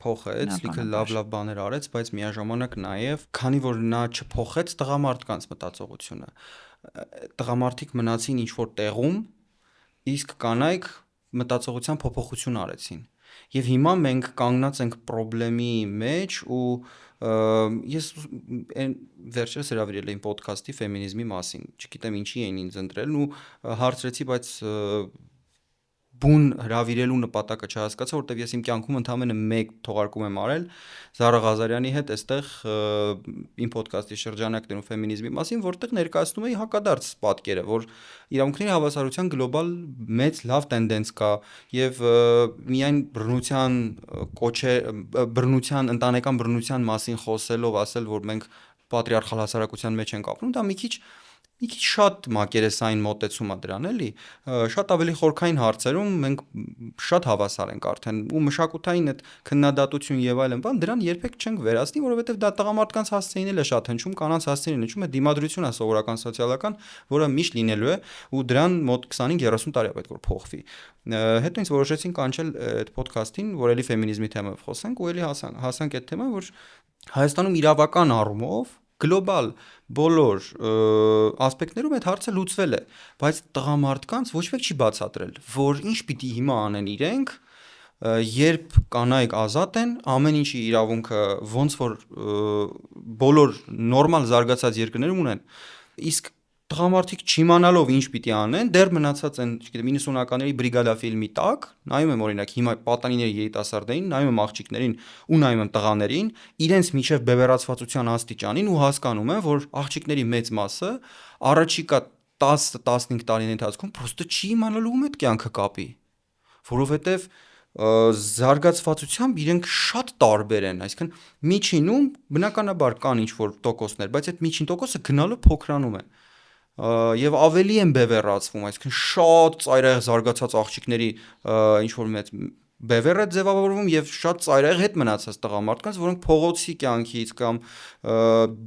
փոխեց, լիքը լավ բաներ արեց, բայց միաժամանակ նաև, քանի որ նա չփոխեց տղամարդկանց մտածողությունը, տղամարդիկ մնացին ինչ-որ տեղում, իսկ կանայք մտածողության փոփոխություն արեցին։ Եվ հիմա մենք կանգնած ենք խնդրի մեջ ու ես վերջերս հրավիրել էին ոդքասթի ֆեմինիզմի մասին, չգիտեմ ինչի էին ինձ ընտրել ու հարցրեցի, բայց բուն հրավիրելու նպատակը չհասկացա, որտեվ ես իմ կյանքում ընդամենը մեկ թողարկում եմ արել Զարա Ղազարյանի հետ այստեղ իմ ոդքասթի շրջանակներում ֆեմինիզմի մասին, որտեղ ներկայացնում էի հակադարձ պատկերը, որ իրավունքների հավասարության գլոբալ մեծ լավ տենդենս կա եւ միայն բռնության, ընտանեկան բռնության մասին խոսելով ասել, որ մենք պատրիարխալ հասարակության մեջ ենք ապրում, դա մի քիչ շատ մակերեսային մոտեցում է դրան, էլի, շատ ավելի խորքային հարցերում մենք շատ հավասար ենք արդեն ու մշակութային այդ քննադատություն եւ այլն բան դրան երբեք չենք վերացնի, որովհետեւ դա տղամարդկանց հասցեին էլ է շատ հնչում, կանանց հասցեին հնչում է դիմադրություն է սովորական սոցիալական, որը միշտ լինելու է ու դրան մոտ 25-30 տարի է պետք որ փոխվի։ Հետո ինձ որոշեցին կանչել այդ ոդքասթին, որ էլի ֆեմինիզմի թեմայով խոսենք ու էլի հասանք այդ թեմային, որ Հայաստանում իրավական առումով գլոբալ բոլոր ասպեկտներում այդ հարցը լուծվել է, բայց տղամարդկանց ոչ մեկ չի բացատրել, որ ինչ պիտի հիմա անեն իրենք, երբ կանայք ազատ են, ամեն ինչի իրավունքը ոնց որ բոլոր նորմալ զարգացած երկրներում ունեն, իսկ տղամարդիկ չիմանալով ինչ պիտի անեն, դեռ մնացած են, չգիտեմ, 90-ականների բրիգադա ֆիլմի տակ, նայում եմ օրինակ հիմա պատանիների երիտասարդներին, նայում եմ աղջիկներին ու նայում եմ տղաներին, իրենց միջև բևեռացվածության աստիճանին ու հասկանում եմ, որ աղջիկների մեծ մասը առաջիկա 10-15 տարիների ընթացքում պրոստը չի իմանալու ում այդ կյանքը կապի, որովհետև զարգացվածությամբ իրենք շատ տարբեր են, այսինքն միջինում բնականաբար կան ինչ-որ տոկոսներ, բայց այդ միջին տոկոսը գնալով փոքրանում է եւ ավելի են բևեռացվում, այսինքն շատ ծայրահեղ զարգացած աղջիկների ինչ-որ մեծ բևեռ է ձևավորվում եւ շատ ծայրահեղ հետ մնացած տղամարդկանց, որոնք փողոցի կյանքից կամ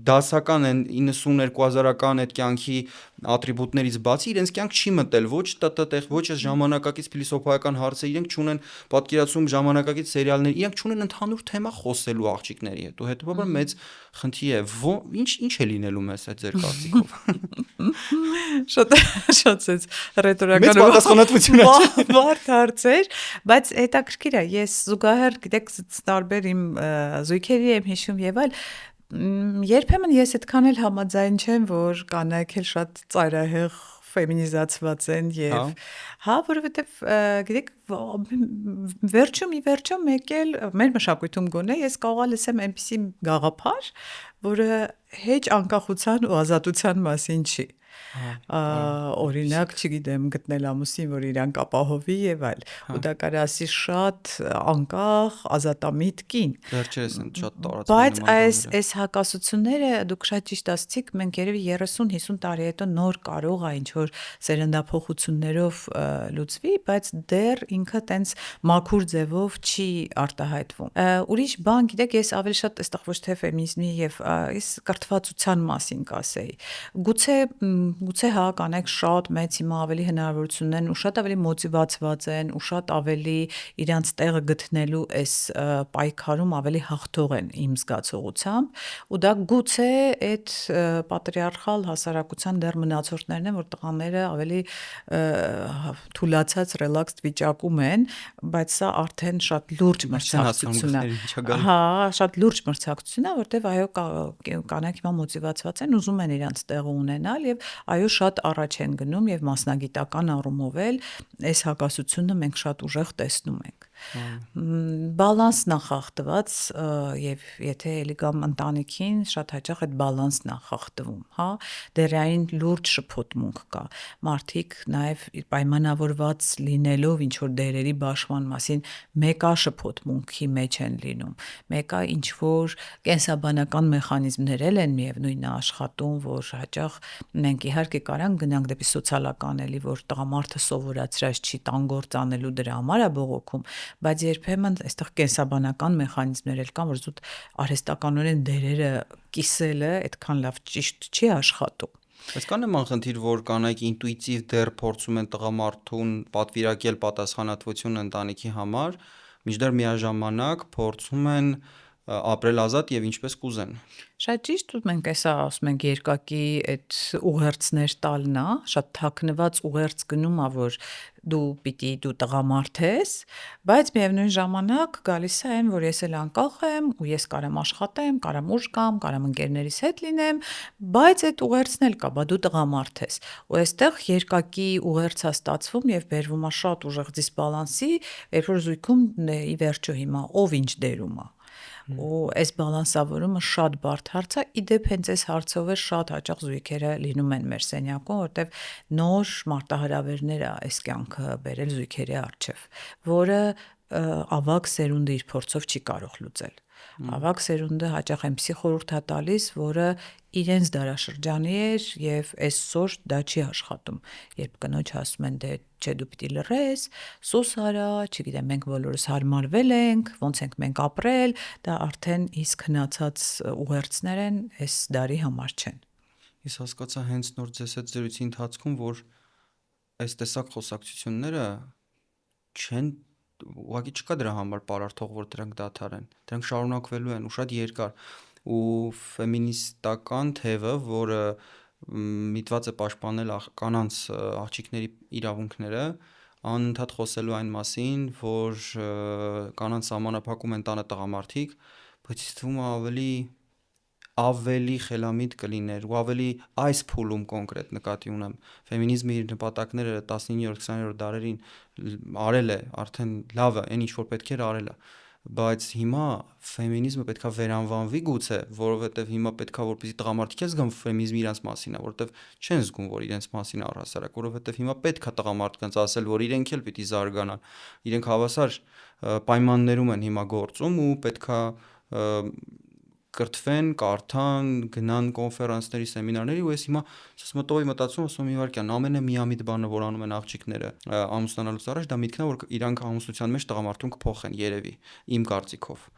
դասական են 92.000-ական այդ կյանքի ատրիբուտներից բացի իրենց կյանք չի մտել ոչ ՏՏ-տեղ, ոչ այս ժամանակակից փիլիսոփայական հարցը, իրենք չունեն պատկերացում ժամանակակից սերիալներ, իրենք չունեն ընդհանուր թեմա խոսելու աղջիկների հետ, ու հետո մեծ խնդիր է, ինչ է լինելու մեզ այդ ձեր կարծիքով։ Շատ էս ռետորական մեծ պատասխանատվություն է։ Բարդ հարցեր, բայց հետաքրքիր է, ես զուգահեռ գիտեք տարբեր իմ զույգերի եմ հիշում եւ այլ երբեմն ես այդքան էլ համաձայն չեմ, որ կանայք էլ շատ ծայրահեղ ֆեմինիզացված են եւ հա, որովհետեւ գիտեք վերջում եկել մեր մշակույթում գոնե ես կարողա լսեմ այնպիսի գաղափար, որը հեչ անկախության ու ազատության մասին չի։ Օրինակ, չգիտեմ, գտնել ամուսին, որ իրան կապահովի եւ այլ։ Ու դա կարա ասի շատ անկախ, ազատամիտ կին։ Վերջերս են շատ տարածվում։ Բայց այս հակասությունները դուք շատ ճիշտ ասացիք, մենք երևի 30-50 տարի հետո նոր կարող է ինչ որ սերնդափոխություններով լուծվի, բայց դեռ ինքը տենց մաքուր ձևով չի արտահայտվում։ Ուրիշ բան, գիտեք, ես ավելի շատ այստեղ ոչ թե ֆեմինիզմի եւ այս կրթվածության մասին կասեի։ Գուցե հա կանայք շատ մեծ հիմա ավելի հնարավորություն են ու շատ ավելի մոտիվացված են ու շատ ավելի իրանց տեղը գտնելու այս պայքարում ավելի հաղթող են իմ զգացողությամբ ու դա գուցե այդ պատրիարխալ հասարակության դեռ մնացորդներն են, որ տղաները ավելի թուլացած ռելաքս վիճակում են, բայց սա արդեն շատ լուրջ մրցակցություն է։ Հա, շատ լուրջ մրցակցություն է, որտեվ այո կանայք հիմա մոտիվացված են, ուզում են իրանց տեղը ունենալ եւ այո շատ առաջ են գնում եւ մասնագիտական առումով էլ այս հակասությունը մենք շատ ուժեղ տեսնում ենք։ Բալանսն է խախտված եւ եթե էլի կամ ընտանիքին շատ հաճախ այդ բալանսն է խախտվում, հա, դերային լուրջ շփոթմունք կա։ Մարդիկ նաեւ պայմանավորված լինելով ինչ որ դերերի բաշխման մասին մեկա շփոթմունքի մեջ են լինում, մեկա ինչ որ կենսաբանական մեխանիզմներ են միևնույնն աշխատում, որ հաճախ մենք իհարկե կարանք գնանք դեպի սոցիալական էլի, որ տղամարդը սովորացրած չի տան գործ անելու դրա համար է բողոքում, բայց երբեմն այստեղ կենսաբանական մեխանիզմներ էլ կան, որ զուտ արհեստականորեն դերերը կիսելը այդքան լավ ճիշտ չի աշխատում։ Բայց կան նման խնդիր, որ կանայք ինտուիտիվ դեռ փորձում են տղամարդուն պատվիրակել պատասխանատվություն ընտանիքի համար, մինչդեռ միաժամանակ փորձում են ապրել ազատ եւ ինչպես կուզեն։ Շատ ճիշտ, ու մենք էսա ասում ենք երկակի այդ ուղերձներ տալն է, շատ թաքնված ուղերձ գնում է, որ դու տղամարդ ես, բայց միևնույն ժամանակ գալիս է այն, որ ես էլ անկախ եմ ու ես կարամ աշխատեմ, կարամ ուշ գամ, կարամ ընկերներիս հետ լինեմ, բայց այդ ուղերձն էլ կա, բա դու տղամարդ ես։ Ու այստեղ երկակի ուղերձ է ստացվում եւ բերվում է շատ ուժեղ դիսբալանսի, երբ որ զույգում ի վերջո հիմա ով ինչ դերում է։ Ու այս բալանսավորումը շատ բարդ հարց է, իդեպ հենց այս հարցով է շատ հաճախ զույգերը լինում են մեր սենյակում, որտեվ նոր մարտահրավերներ է այս կյանքը բերել զույգերի առջև, որը ավագ սերունդը իր փորձով չի կարող լուծել։ Ավագ սերունդը հաճախ այնպիսի խորհուրդ է տալիս, որը իրենց դարաշրջանի էր եւ այսօր դա չի աշխատում։ Երբ կնոջ ասում են դե չէ դու պիտի լռես, սուս արա, չգիտեմ, մենք բոլորս հարմարվել ենք, ոնց ենք մենք ապրել, դա արդեն իսկ հնացած ուղերձներ են, այս դարի համար չեն։ Ես հասկացա հենց նոր ձեզ այդ զրույցի ընթացքում, որ այս տեսակ խոսակցությունները չեն ուղղակի չկա դրա համար պարարթող, որ դրանք դադարեն։ Դրանք շարունակվելու են ու շատ երկար։ Ու ֆեմինիստական թևը, որը միտված է պաշտպանել կանանց աղջիկների իրավունքները, անընդհատ խոսելու այն մասին, որ կանանց սահմանափակում են տանը տղամարդիկ, բայց ինձ թվում է ավելի խելամիտ կլիներ ու ավելի այս փուլում կոնկրետ նկատի ունեմ ֆեմինիզմը իր նպատակները 19-20-րդ դարերին արել է, արդեն լավ է, այն ինչ որ պետք էր արել է, բայց հիմա ֆեմինիզմը պետքա վերանվանվի գուցե, որովհետև հիմա պետքա որպեսզի տղամարդիկ էլ զգան ֆեմինիզմը իրենց մասին է, որովհետև չեն զգում, որ իրենց մասին է առհասարակ, որովհետև հիմա պետքա տղամարդկանց ասել, որ իրենք էլ պիտի զարգանան, իրենք հավասար պայմաններում են հիմա գործում ու պետքա կրթվեն, կարդան, գնան կոնֆերանսների, սեմինարների ու ես հիմա ասես մտովի մտածում ասում մի վարքյան ամենամիամիտ բանը որ անում են աղջիկները ամուսնանալուց առաջ դա միտքն է որ իրանք ամուսնության մեջ տղամարդուն կփոխեն երևի իմ կարծիքով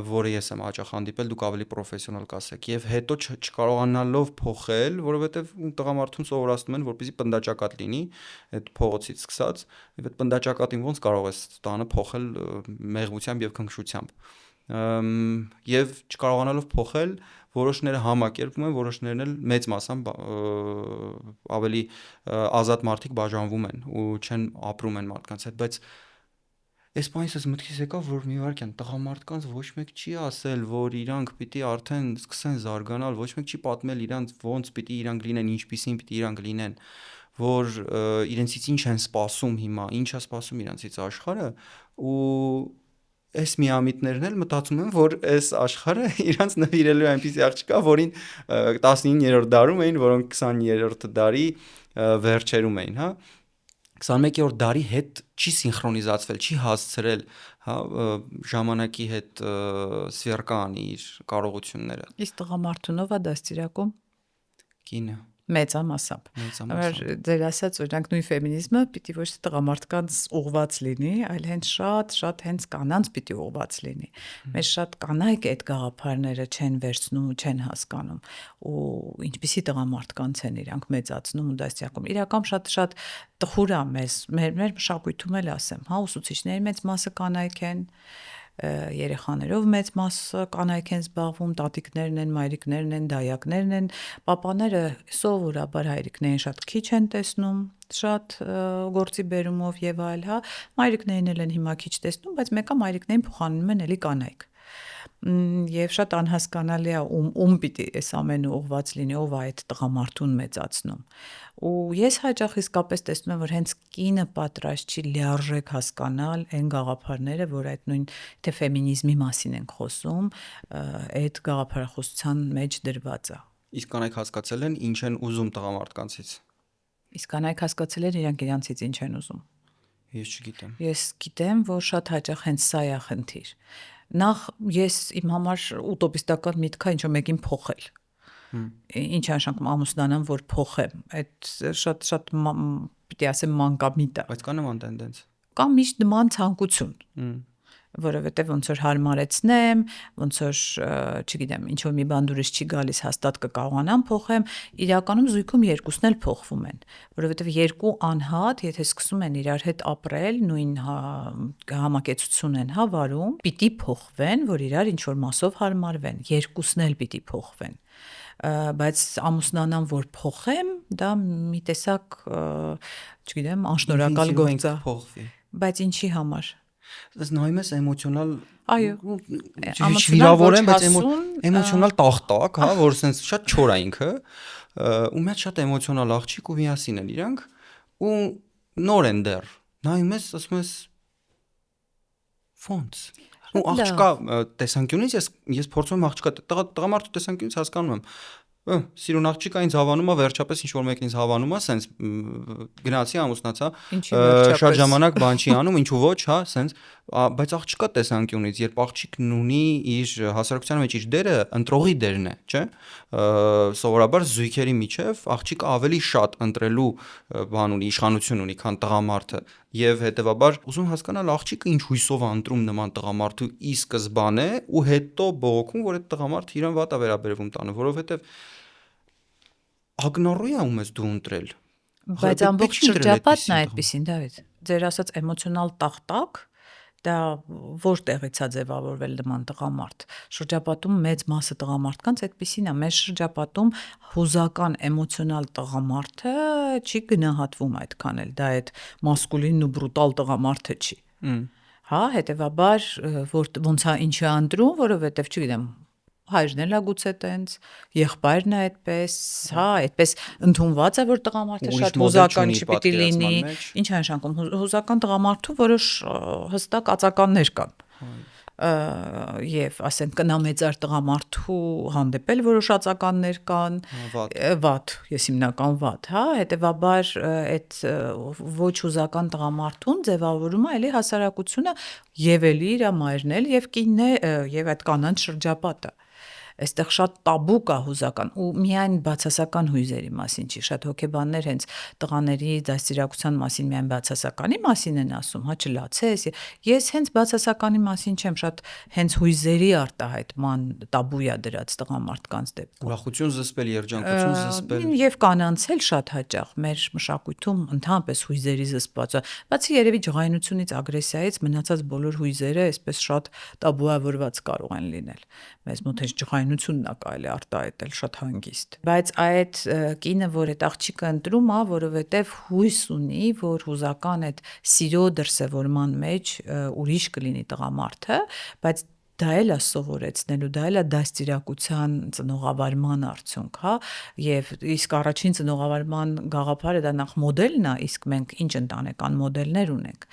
որը ես եմ հաճախ հանդիպել դուք ավելի պրոֆեսիոնալ կասեք եւ հետո չկարողանալով փոխել որովհետեւ տղամարդուն սովորացնում են որպեսզի պնդաճակատ լինի այդ փողոցից սկսած եւ այդ պնդաճակատին ոնց կարող ես տանը փոխել մեղմությամբ եւ քնքշությամբ եւ չկարողանալով փոխել որոշները համակերպվում են, որոշներն էլ մեծ մասամբ ավելի ազատ մարդիկ բաժանվում են ու չեն ապրում են մարդկանց հետ, բայց այս բանից ես մտքիս եկավ, որ մի վարքյան տղամարդկանց ոչ մեկ չի ասել, որ իրանք պիտի արդեն սկսեն զարգանալ, ոչ մեկ չի պատմել իրանք ոնց պիտի իրանք լինեն, ինչպիսին պիտի իրանք լինեն, որ իրենցից ինչ են սպասում հիմա, ինչ է սպասում իրենցից աշխարհը ու այս միամիտներն էլ մտածում են, որ այս աշխարհը իրանց նվիրելու է այնպիսի աղջկա, որին 19-րդ դարում էին, որոնք 20-րդ դարի վերջերում էին, հա 21-րդ դարի հետ չի սինխրոնիզացվել, չի հասցրել, հա, ժամանակի հետ սվերկան իր կարողությունները։ Իսկ տղամարդունով է դաստիարակում Կինը մեծամասամբ։ Ձեր ասած օրինակ նույն ֆեմինիզմը պիտի ոչ թե տղամարդկանց ուղված լինի, այլ հենց շատ հենց կանանց պիտի ուղված լինի։ Մեզ շատ կանայք այդ գաղափարները չեն վերցնում ու չեն հասկանում ու ինչպիսի տղամարդկանց են իրանք մեծացնում ու դաստիարակում։ Իրական շատ տխուր է մեր մշակույթում էլ ասեմ, հա, ուսուցիչների մեծ մասը կանայք են երեխաներով մեծ մասը կանայք են զբաղվում, տատիկներն են, մայրիկներն են, դայակներն են, պապաները սովորաբար հայրիկներին շատ քիչ են տեսնում, շատ գործի բերումով եւ այլ, հա, մայրիկներին էլ են հիմա քիչ տեսնում, բայց մեկը մայրիկներին փոխանում են էլի կանայք։ Եվ շատ անհասկանալի է ում պիտի այս ամենը ուղված լինի, ով է այդ տղամարդուն մեծացնում։ Ու ես հաճախ իսկապես տեսնում եմ, որ հենց կինը պատրաստ չի լիարժեք հասկանալ այն գաղափարները, որ այդ նույն թե ֆեմինիզմի մասին ենք խոսում, այդ գաղափարախոսության մեջ դրված է։ Իսկ կանայք հասկացել են ինչ են ուզում տղամարդկանցից։ Իսկ կանայք հասկացել են իրանցից ինչ են ուզում։ Ես չգիտեմ։ Ես գիտեմ, որ շատ հաճախ հենց սա է խնդիր։ Նախ ես իմ համար ուտոպիստական միտք է ինչ-որ մեկին փոխել։ Ինչ է նշանակում ամուսնանամ, որ փոխեմ։ Այդ շատ պիտի ասեմ մանկամիտ է։ Բայց կա նման տենդենց։ Կա միշտ նման ցանկություն։ որովհետև ոնց որ հարմարեցնեմ, ոնց որ, չգիտեմ, ինչ որ մի բան դուրս չի գալիս, հաստատ կկարողանամ փոխեմ, իրականում զույգում երկուսն էլ փոխվում են, որովհետև երկու անհատ, եթե սկսում են իրար հետ ապրել, նույն համակեցություն են վարում, պիտի փոխվեն, որ իրար ինչ որ մասով հարմարվեն, երկուսն էլ պիտի փոխվեն, բայց ամուսնանամ, որ փոխեմ, դա մի տեսակ, չգիտեմ, անշնորհակալ գործ է, բայց ինչի համար։ Դες նայում ես էմոցիոնալ վիրավորեմ, բայց էմոցիոնալ տախտակ, որ sense շատ չոր է ինքը, ու մի հատ շատ էմոցիոնալ աղջիկ ու միասին են իրանք, ու նոր են դեռ։ Նայում ես, ասում ես ոնց։ Ու աղջկա տեսանկյունից ես փորձում եմ աղջկա տղամարդու տեսանկյունից հասկանում եմ սիրուն աղջիկա ինձ հավանում է, վերջապես ինչ որ մեկն ինձ հավանում է, սենց գնացի ամուսնացա, շատ ժամանակ բան չի անում, ինչու ոչ, հա, սենց, բայց աղջիկա տեսանկյունից, երբ աղջիկն ունի իր հասարակության մեջ իր դերը, ընտրողի դերն է, չէ՞։ Սովորաբար զույգերի միջև աղջիկը ավելի շատ ընտրելու բան ունի, իշխանություն ունի, քան տղամարդը, եւ հետեւաբար ուզում հասկանալ աղջիկը ինչ հույսով է ընտրում նման տղամարդու ի սկզբանե ու հետո բողոքում, որ այդ տղամարդը իրան վատ է վերաբերվում տանը, որովհետեւ ակնառու է ում ես դու ընտրել։ Բայց ամբողջ շրջապատն է այդպեսին, Դավիթ։ Ձեր ասած էմոցիոնալ տախտակ, դա որտեղից է ձևավորվել նման տղամարդ։ Շրջապատում մեծ մասը տղամարդկանց այդպեսին է, մեր շրջապատում հուզական էմոցիոնալ տղամարդը չի գնահատվում այդքան էլ, դա այդ մասկուլին ու բրուտալ տղամարդը չի։ Հա, հետեւաբար ոնց է ինչի անդրում, որովհետև չգիտեմ հայրն էլ է գուցե տենց, եղբայրն է այդպես, հա, այդպես ընդունված է, որ տղամարդը շատ հուզական չպիտի լինի, ինչ է նշանակում, հուզական տղամարդու որոշ հստակ ածականներ կան, եւ ասենք կնամեծար տղամարդու հանդեպ էլ որոշ ածականներ կան, վատ, ես հիմնական վատ, հա, հետեւաբար այդ ոչ հուզական տղամարդուն ձևավորում է էլի հասարակությունը եւ էլի իր մայրն էլ եւ կինն է եւ այդ կանանց շրջապատը։ Այստեղ շատ տաբու կա հուզական ու միայն բացասական հույզերի մասին չի, շատ հոգեբաններ հենց տղաների դաստիարակության մասին միայն բացասականի մասին են ասում, հա չլացես, ես հենց բացասականի մասին չեմ, շատ հենց հույզերի արտահայտման տաբու է դրած տղամարդկանց դեպքում։ Ուրախություն զսպել, երջանկություն զսպել։ Եվ կանանց էլ շատ հաճախ մեր մշակույթում ընդհանրապես հույզերի զսպվածը, բացի երևի ջղայնությունից, ագրեսիայից մնացած բոլոր հույզերը այսպես շատ տաբուավորված կարող են լինել։ Մեզ մոտ հենց ջղայնությունն է կարելի արտահայտել շատ հանգիստ։ Բայց այդ կինը, որ այդ աղջիկը ընտրում է, որովհետև հույս ունի, որ հուզական այդ սիրո դրսևորման մեջ ուրիշ կլինի տղամարդը, բայց դա էլ է սովորեցնելու, դա էլ է դաստիարակության ծնողավարման արդյունք, հա, եւ իսկ առաջին ծնողավարման գաղափարը դա նախ մոդելն է, իսկ մենք ինչ ընտանեկան մոդելներ ունենք,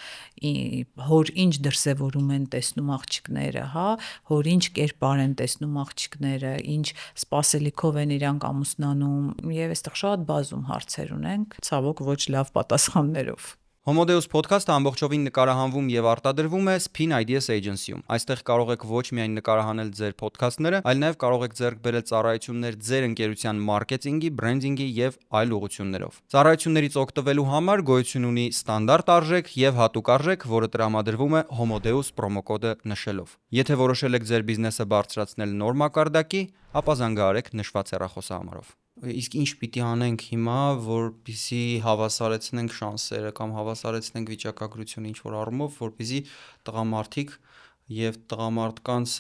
հոր ինչ դրսևորում են տեսնում աղջիկները, հա, հոր ինչ կերպար են տեսնում աղջիկները, ինչ սպասելիքով են իրանք ամուսնանում, եւ այստեղ շատ բազում հարցեր ունենք, ցավոք ոչ լավ պատասխաններով։ Homodeus podcast-ը ամբողջովին նկարահանվում եւ արտադրվում է Spin Ideas Agency-ում։ Այստեղ կարող եք ոչ միայն նկարահանել ձեր podcast-ները, այլ նաեւ կարող եք ձեռք բերել ծառայություններ ձեր ընկերության մարքեթինգի, բրենդինգի եւ այլ ուղղություններով։ Ծառայություններից օգտվելու համար գոյություն ունի ստանդարտ արժեք եւ հատուկ արժեք, որը տրամադրվում է Homodeus պրոմոկոդը նշելով։ Եթե որոշել եք ձեր բիզնեսը բարձրացնել նոր մակարդակի, ապա զանգահարեք նշված հեռախոսահամարով։ Իսկ ինչ պիտի անենք հիմա, որպեսզի հավասարեցնենք շանսերը կամ հավասարեցնենք վիճակագրությունը ինչ որ առումով, որպեսզի տղամարդիկ եւ տղամարդկանց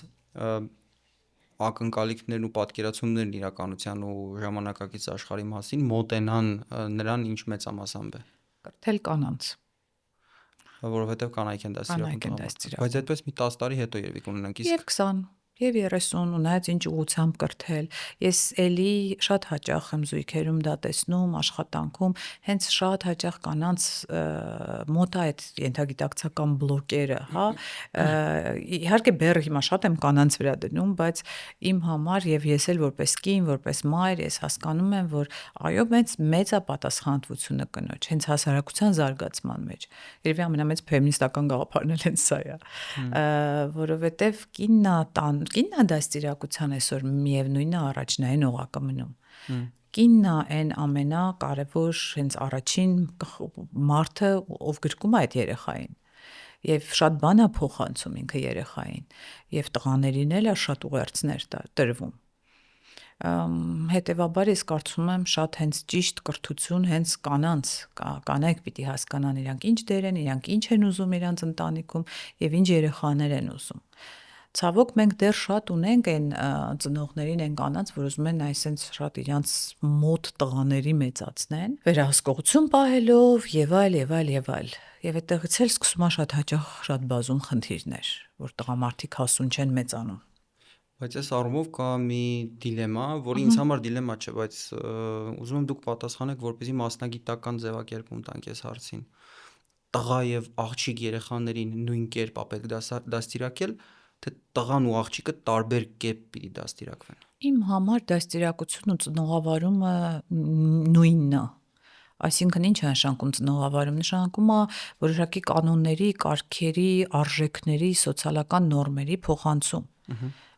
ակնկալիքներն ու պատկերացումներն իրականության ու ժամանակակից աշխարհի մասին մոտենան նրան ինչ մեծամասամբ է։ Կրթել կանանց, որովհետեւ կանայք են դաստիարակում, բայց այդպես մի 10 տարի հետո երևի կունենանք, իսկ 20 Եվ 30 ունայց ինչ ուղղությամբ կրթել։ Ես էլի շատ հաճախ եմ զույգերում դա տեսնում, աշխատանքում, հենց շատ հաճախ կանանց մոտ այդ ենթագիտակցական բլոկերը, հա։ Իհարկե բեռը հիմա շատ եմ կանանց վրա դնում, բայց իմ համար եւ ես էլ որպես կին, որպես մայր, ես հասկանում եմ, որ այո, մեծ է պատասխանատվությունը կնոջ, հենց հասարակության զարգացման մեջ։ Երևի ամենամեծ ֆեմինիստական գաղափարն էլ հենց սա է, որովհետեւ կինն է դաստիարակության այսօր միևնույնն է առաջնային օղակը մնում։ Կինն է այն ամենակարևոր հենց առաջին մարդը, ով գրկում է այդ երեխային։ եւ շատ բան է փոխանցում ինքը երեխային եւ տղաներին էլ է շատ ուղերձներ տրվում հետեւաբար ես կարծում եմ շատ հենց ճիշտ կրթություն հենց կանայք պիտի հասկանան իրանք ինչ դեր են, իրանք ինչ են ուզում իրանց ընտանիքում եւ ինչ երեխաներ են ուզում Ցավոք մենք դեռ շատ ունենք այն ծնողներին են կանանց, որ ուզում են այսպես շատ իրանց մոտ տղաների մեծացնեն, վերահսկողություն պահելով եւ այլ եւ այլ եւ այլ։ Եվ այդտեղից էլ սկսում է շատ հաճախ շատ բազում խնդիրներ, որ տղամարդիկ հասուն չեն մեծանում։ Բայց այս առումով կա մի դիլեմա, որը ինձ համար դիլեմա չէ, բայց ուզում եմ դուք պատասխանեք, որպեսզի մասնագիտական ձևակերպում տանք այս հարցին։ Տղա եւ աղջիկ երեխաներին նույն կերպ ապետք դաստիարակել, թե տղան ու աղջիկը տարբեր կերպ պիտի դաստիարակվեն։ Իմ համար դաստիարակությունն ու ծնողավարումը նույնն է։ Այսինքն ինչ է նշանակում ծնողավարում, նշանակում է որոշակի կանոնների, կարգերի, արժեքների, սոցիալական նորմերի փոխանցում։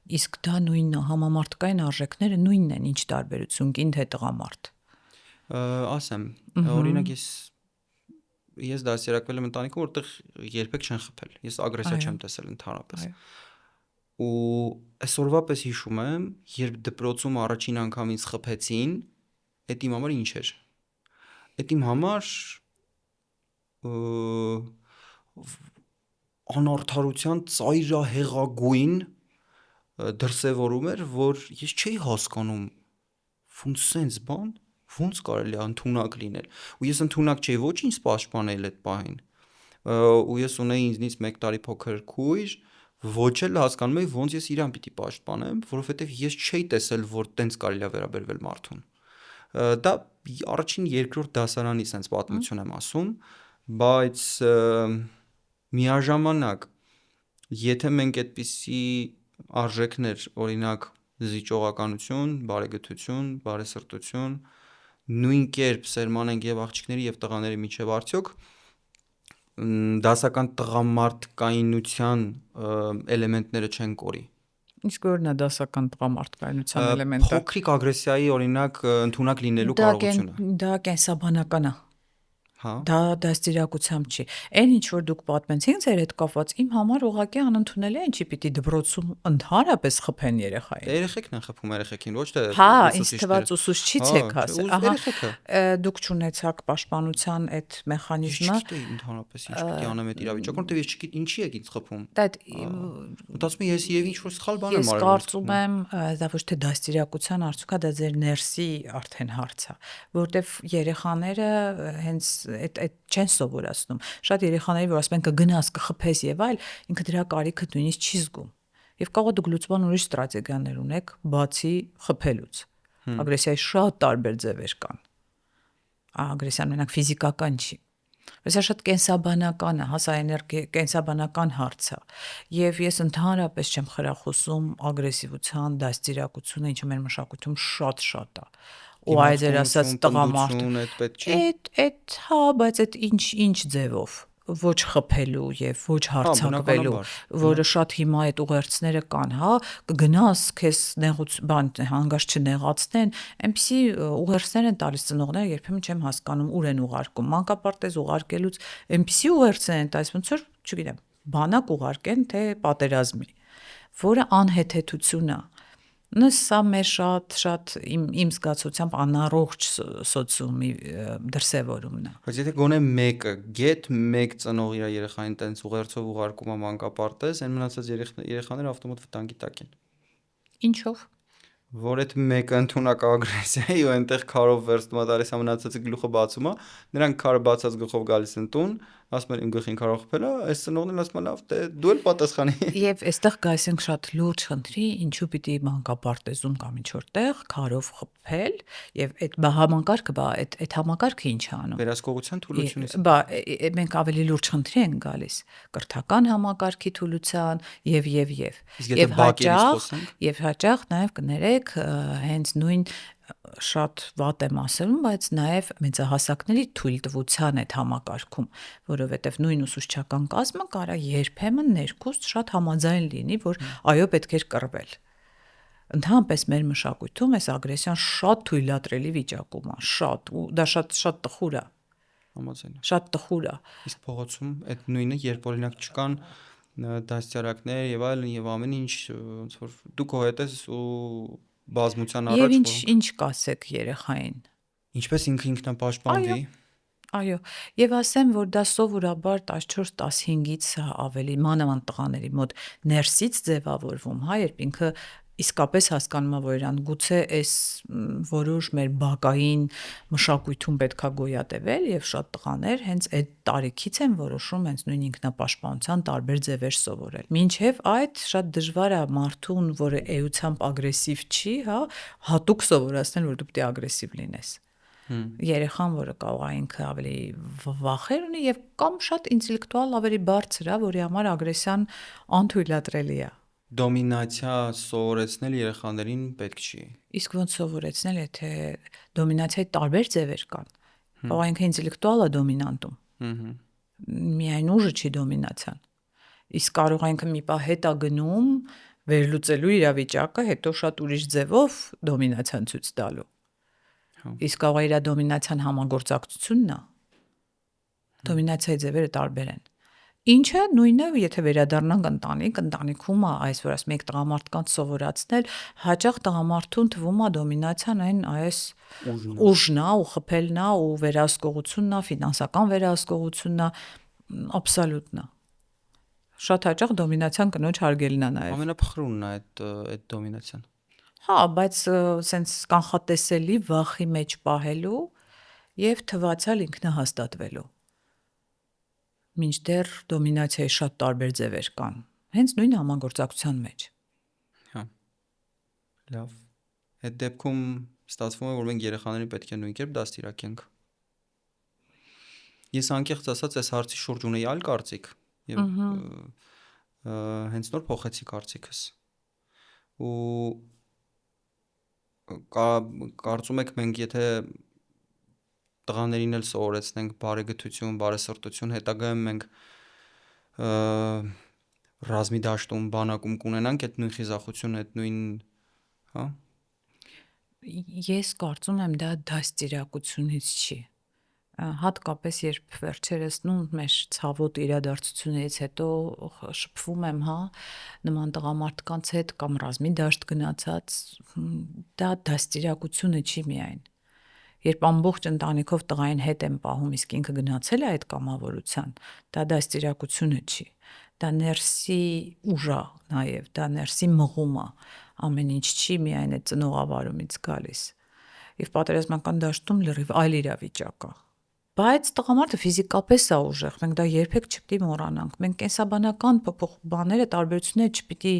Իսկ դա նույնն է, համամարտկային արժեքները նույնն են, ինչ տարբերություն կին թե տղամարդ։ Ասեմ, օրինակ ես դաստիարակվել եմ ընտանիքում, որտեղ երբեք չեն խփել։ Ես ագրեսիա չեմ տեսել ընդհանրապես։ Ու այսօրվա պես հիշում եմ, երբ դպրոցում առաջին անգամ ինձ խփեցին, այդ իմ համար ինչ էր։ Այդ իմ համար անարդարության ծայրահեղագույն դրսևորում էր, որ ես չէի հասկանում ոնց սենց բան, ոնց կարելի է ընդունակ լինել։ Ու ես ընդունակ չէի ոչինչ պաշտպանել այդ պահին։ Ու ես ունեի ինձնից 1 տարի փոքր քույր, ոչ էլ հասկանում էի ոնց ես իրան պիտի պաշտպանեմ, որովհետև ես չէի տեսել, որ տենց կարելի է վերաբերվել մարդուն։ Դա առաջին երկրորդ դասարանի սենց պատմություն եմ ասում, բայց միաժամանակ եթե մենք այդպիսի արժեքներ, օրինակ զիջողականություն, բարեգթություն, բարեսրտություն, նույն կերպ սերմանենք եւ աղջիկների եւ տղաների միջեւ արդյոք դասական տղամարդկայնության էլեմենտները չեն կորի։ Իսկ որն է դասական տղամարդկայնության էլեմենտը։ Փոքրիկ ագրեսիայի օրինակ ընդունակ լինելու կարողությունը։ Դա կենսաբանական է։ Հա։ Դա դաստիարակությամբ չի։ Այն ինչ որ դուք պատմեցիք ձեր հետ կապված, իմ համար ուղղակի անընդունելի է, ինչի պիտի դպրոցում ընդհանրապես խփեն երեխային։ Երեխեքն են խփում երեխեքին, ոչ թե Հա, ինձ թվաց ուսուցչից եք ասել։ Ահա, դուք չունեցաք պաշտպանության այդ մեխանիզմը։ Չգիտեի ընդհանրապես ինչ պիտի անեմ այդ իրավիճակում, որտեղ ես չգիտեի ինչի եք ինձ խփում։ Մտածում եմ ես եւ ինչ որ սխալ բան եմ արել։ Ես կարծում եմ, դա ոչ թե դաստիարակության արդյունք է, դա ձեր ներսի արդեն հարց է, որտեվ երեխաները հենց այդ չեն սովորացնում։ Շատ երեխաների, որ ասում են կգնաս, կխփես եւ այլ, ինքը դրա կարիքը նույնիսկ չի զգում։ Եվ կարող է դուք լուծման ուրիշ ստրատեգիաներ ունեք, բացի խփելուց։ Ագրեսիայի շատ տարբեր ձևեր կան։ Ագրեսիան մենակ ֆիզիկական չի։ Բայց շատ կենսաբանական է, հասա կենսաբանական հարց է։ Եվ ես ընդհանրապես չեմ խրախուսում ագրեսիվության դաստիարակությունը, ինչը մեր մշակույթում շատ է։ Ու այդ էր ասած տղամարդ։ Այդ հա, բայց այդ ինչ ձևով ոչ խփելու եւ ոչ հարցակվելու, որը շատ հիմա այդ ուղերձները կան, հա, կգնաս, քեզ բան հանգած չնեղացնեն, այնպիսի ուղերձներ են տալիս ծնողները, երբեմն չեմ հասկանում ուր են ուղարկում, մանկապարտեզ ուղարկելուց այնպիսի ուղերձներ են տալիս, ոնց որ, չգիտեմ, բանակ ուղարկեն, թե պատերազմի, որը անհեթեթություն է։ Սա մեր շատ իմ զգացությամբ անառողջ սոցիումի դրսևորումն է։ Բայց եթե գոնե մեկը գետ մեկ ծնող իր երեխային տենց ուղերձով ուղարկում է մանկապարտեզ, այն մնացած երեխաները ավտոմատ վտանգի տակ են։ Ինչով։ Որ այդ մեկը ընդունակ ագրեսիայի ու այնտեղ քարով վերցնում է տալիս ամենացածի գլուխը բացում է, նրանք քարը բացած գլխով գալիս են տուն, ասում են իմ գլխին քարով խփել է, այս ծնողն էլ ասում է լավ, դե դու էլ պատասխանի։ Եվ այստեղ գալիս ենք շատ լուրջ խնդրի, ինչու պիտի մանկապարտեզում կամ ինչ որտեղ քարով խփել, եւ այդ համակարգը, այդ համակարգը ինչ է անում։ Վերահսկողության թուլությունից։ Մենք ավելի լուրջ խնդրի ենք գալիս, կրթական համակարգի թուլության եւ հաճախ նաեւ կներեք հենց նույն շատ վատ եմ ասում, բայց նաև մեծահասակների թույլտվության այդ համակարգում, որովհետև նույն ուսուցչական կազմը կարա երբեմն ներքուստ շատ համաձայն լինի, որ այո պետք էր կռվել։ Ընդհանրապես մեր մշակույթում այս ագրեսիան շատ թույլատրելի վիճակում է, շատ ու դա շատ տխուր է։ Համաձայն եմ։ Շատ տխուր է։ Իսկ փողոցում այդ նույնը, երբ օրինակ չկան դաստիարակներ եւ այլն եւ ամեն ինչ ոնց որ դու քո հետ ես ու բազմության Եվ առաջ ինչ որոնք ինչ կասեք երեխային։ ինչպես ինքը Այո, ինքնապաշտպանվի, այո, եւ ասեմ, որ դա սովորաբար 14-15-ից ավելի մանավանդ տղաների մոտ ներսից ձևավորվում, հա, երբ ինքը իսկապես հասկանում է, որ իրան գուցե այս որոշ մեր բակային մշակույթում պետքա գոյատևել եւ շատ տղաներ հենց այդ տարիքից են որոշում հենց նույն ինքնապաշտպանության տարբեր ձևեր սովորել։ Մինչեւ այդ շատ դժվար է մարդուն, որը էությամբ ագրեսիվ չի, հա, հատուկ սովորացնել, որ դու պետք է ագրեսիվ լինես։ Երեխան, որը կարող է ինքը ավելի վախեր ունի եւ կամ շատ ինտելեկտուալ ավելի բարձր է, որի համար ագրեսիան անթույլատրելի է։ դոմինացիա սովորեցնել երեխաներին պետք չի։ Իսկ ոնց սովորեցնել, եթե դոմինացիայի տարբեր ձևեր կան։ Կարող է ինքը ինտելեկտուալ է դոմինանտում։ Միայն ուժը չի դոմինացիան։ Իսկ կարող է ինքը մի պահ հետ է գնում վերլուծելու իրավիճակը, հետո շատ ուրիշ ձևով դոմինացիան ցույց տալու։ Իսկ կարող է իր դոմինացիան համագործակցությունն է։ Դոմինացիայի ձևերը տարբեր են։ Ինչը նույնը, եթե վերադառնանք ընտանիքում է այս, որ ասում եք տղամարդկանց սովորացնել, հաճախ տղամարդուն թվում է դոմինացիան այս ուժն է ու խփելն է ու վերահսկողությունն է, ֆինանսական վերահսկողությունն է, աբսոլյուտն է։ Շատ հաճախ դոմինացիան կնոջ հարգելն է նաև։ Ամենափխրունն է այդ դոմինացիան։ Հա, բայց սենց կանխատեսելի վախի մեջ պահելու եւ թվացալ ինքնահաստատվելու։ Մինչդեռ դոմինացիայի շատ տարբեր ձևեր կան, հենց նույն համագործակցության մեջ։ Հա։ Լավ։ Այդ դեպքում ստացվում է, որ մենք երեխաներին պետք է նույն կերպ դաստիարակենք։ Ես անկեղծ ասած այս հարցի շուրջ ունեի այլ կարծիք եւ հենց նոր փոխեցի կարծիքս։ Ու կարծում եք մենք եթե տղաներին էլ սովորեցնենք բարեգթություն, բարեսրտություն, հետագայում մենք ռազմի դաշտում, բանակում կունենանք այդ նույն խիզախությունը, այդ նույն, հա։ Ես կարծում եմ դա դաստիարակությունից չի։ Հատկապես երբ վերջերս մեր ցավոտ իրադարձություններից հետո շփվում եմ, հա, նման տղամարդկանց հետ կամ ռազմի դաշտ գնացած, դա դաստիարակությունը չի միայն։ Երբ ամբողջ ընտանիքով տղային հետ եմ պահում, իսկ ինքը գնացել է այդ կամավորության, դա դաստիարակությունը չի։ Դա ներսի ուժ է նաև, դա ներսի մղում է, ամեն ինչ չի միայն այդ ծնողավարումից գալիս։ Եվ պատերազմական դաշտում լրիվ այլ իրավիճակ է։ Բայց տղամարդը ֆիզիկապես է ուժեղ, մենք դա երբեք չպիտի մոռանանք։ Մենք կենսաբանական բաները, տարբերությունները չպիտի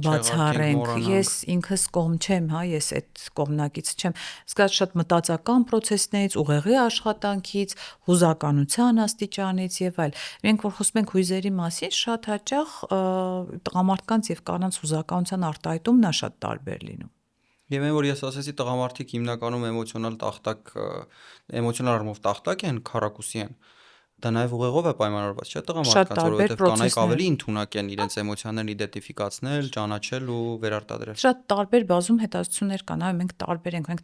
բացառենք։ Ես ինքս կողմ չեմ, հա, ես այդ կողմնակից չեմ։ Սկսած շատ մտածական process-ներից, ուղեղի աշխատանքից, հուզականության աստիճանից եւ այլ։ Մենք որ խոսում ենք հույզերի մասին, շատ հաճախ տղամարդկանց եւ կանանց հուզականության արտահայտումն է շատ տարբեր լինում։ Եվ այն որ ես ասացի տղամարդիկ հիմնականում էմոցիոնալ առումով տախտակ են, քառակուսի են։ Դա նաև ուղեղով է պայմանավորված, չէ՞ տղամարդկանց, որովհետև կանայք ավելի ընդունակ են իրենց էմոցիաներն իդենտիֆիկացնել, ճանաչել ու վերարտադրել։ Շատ տարբեր բազում հետազոտություններ կան, այո, մենք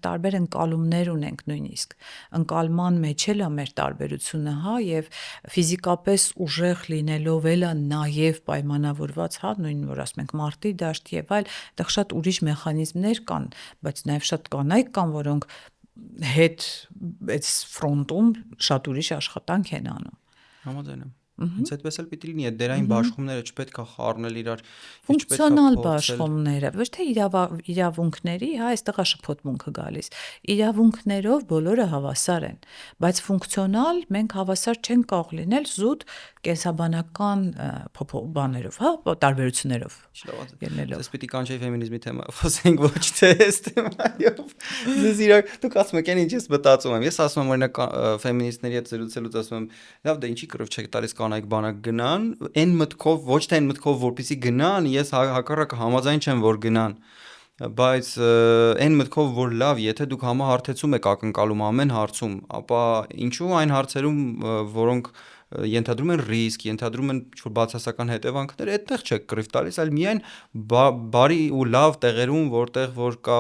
տարբեր ընկալումներ ունենք նույնիսկ։ Ընկալման մեջ էլ է մեր տարբերությունը, հա, եւ ֆիզիկապես ուժեղ լինելով էլ է նաև պայմանավորված, հա, նույն որ ասում ենք մարտի դաշտ եւ այլ, այդտեղ շատ ուրիշ մեխանիզմներ կան, բայց նաև շատ կանայք կան, որոնք հետ այս ֆրոնտում շատ ուրիշ աշխատանք են անում։ Համաձայն եմ։ Հենց այդպես էլ պիտի լինի, այդ դերային բաշխումները չպետք է խառնել իրար, ֆունկցիոնալ բաշխումները, ոչ թե իրավունքների, հա, այստեղ է շփոթմունքը գալիս։ Իրավունքներով բոլորը հավասար են, բայց ֆունկցիոնալ մենք հավասար չենք կարող լինել զուտ կենսաբանական բաներով, հա, տարբերություններով։ Ես պիտի կանչեի ֆեմինիզմի թեմա, խոսենք ոչ թե այս թեմայով։ Ձեզ իրար դուք ասում եք, ինչ ես մտածում եմ։ Ես ասում եմ օրինակ ֆեմինիստների հետ զրուցելուց ասում եմ, լավ, դե ինչի կռիվ չեք տալիս կանայք բանակ գնան, այն մտքով, ոչ թե այն մտքով, որպեսզի գնան, ես հակառակը համաձայն չեմ, որ գնան, բայց այն մտքով, որ լավ, եթե դուք համահարթեցում եք ակնկալում ամեն հարցում, ապա ինչու այն հարցերում, որոնք ենթադրում են ռիսկ, ենթադրում են ինչ-որ բացասական հետևանքներ, այդտեղ չեք կռիվ տալիս, այլ միայն բարի ու լավ տեղերում, որտեղ որ կա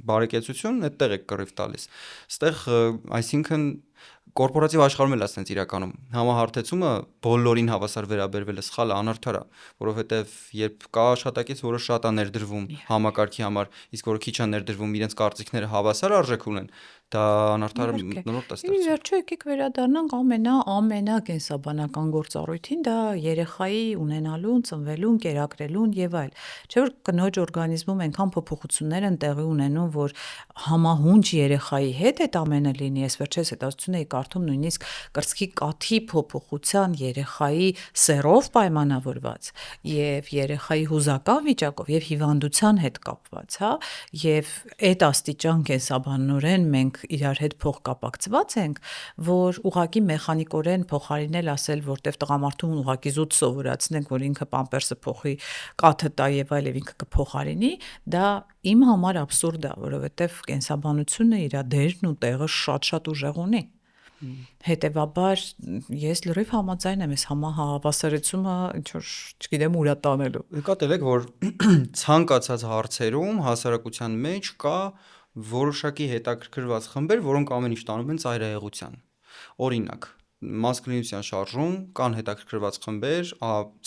բարեկեցություն, այդտեղ եք կռիվ տալիս։ Այստեղ, այսինքն կորպորատիվ աշխարհում էլ ասենց իրականում համահարթեցումը բոլորին հավասար վերաբերվելը սխալ է, անարդար է, որովհետև երբ կա աշխատակից, որը շատ է ներդրվում համակարգի համար, իսկ որը քիչ է ներդրվում, իրենց կարծիքները հավասար արժեք ունեն, դա անարդար մթնոլորտ է Ի ստեղծում։ վերջո եկեք վերադառնանք ամենակենսաբանական գործառույթին, դա երեխայի ունենալուն, ծնվելուն, կերակրելուն եւ այլ։ Չէ՞ որ կնոջ օրգանիզմում այնքան փոփոխություններ են տեղի ունենում, որ համահունչ երեխայի հետ այդ ամենը լինի, ես վերջերս հետազոտություն էի կարդում նույնիսկ կրծքի կաթի փոփոխության երեխայի սեռով պայմանավորված եւ երեխայի հուզակավ վիճակով եւ հիվանդության հետ կապված, հա, եւ այդ աստիճան կենսաբանորեն մենք իրար հետ փոխկապակցված ենք, որ ուղակի մեխանիկորեն փոխարինել ասել, որտեվ տղամարդուն ուղակի զուտ սովորացնենք, որ ինքը պամպերսը փոխի, կաթը տա եւ այլ եւ ինքը կփոխարինի, դա իմ համար աբսուրդ է, որովհետեւ կենսաբանությունը իր դերն ու տեղը շատ ուժեղ ունի։ Հետևաբար ես լրիվ համաձայն եմ այս համահավասարեցումը ինչ որ չգիտեմ ուրա տանելու։ Նկատել եք, որ ցանկացած հարցերում հասարակության մեջ կա որոշակի հետաքրքրված խմբեր, որոնք ամեն ինչ տանում են ծայրահեղության։ Օրինակ, մասկուլինության շարժում կան հետաքրքրված խմբեր,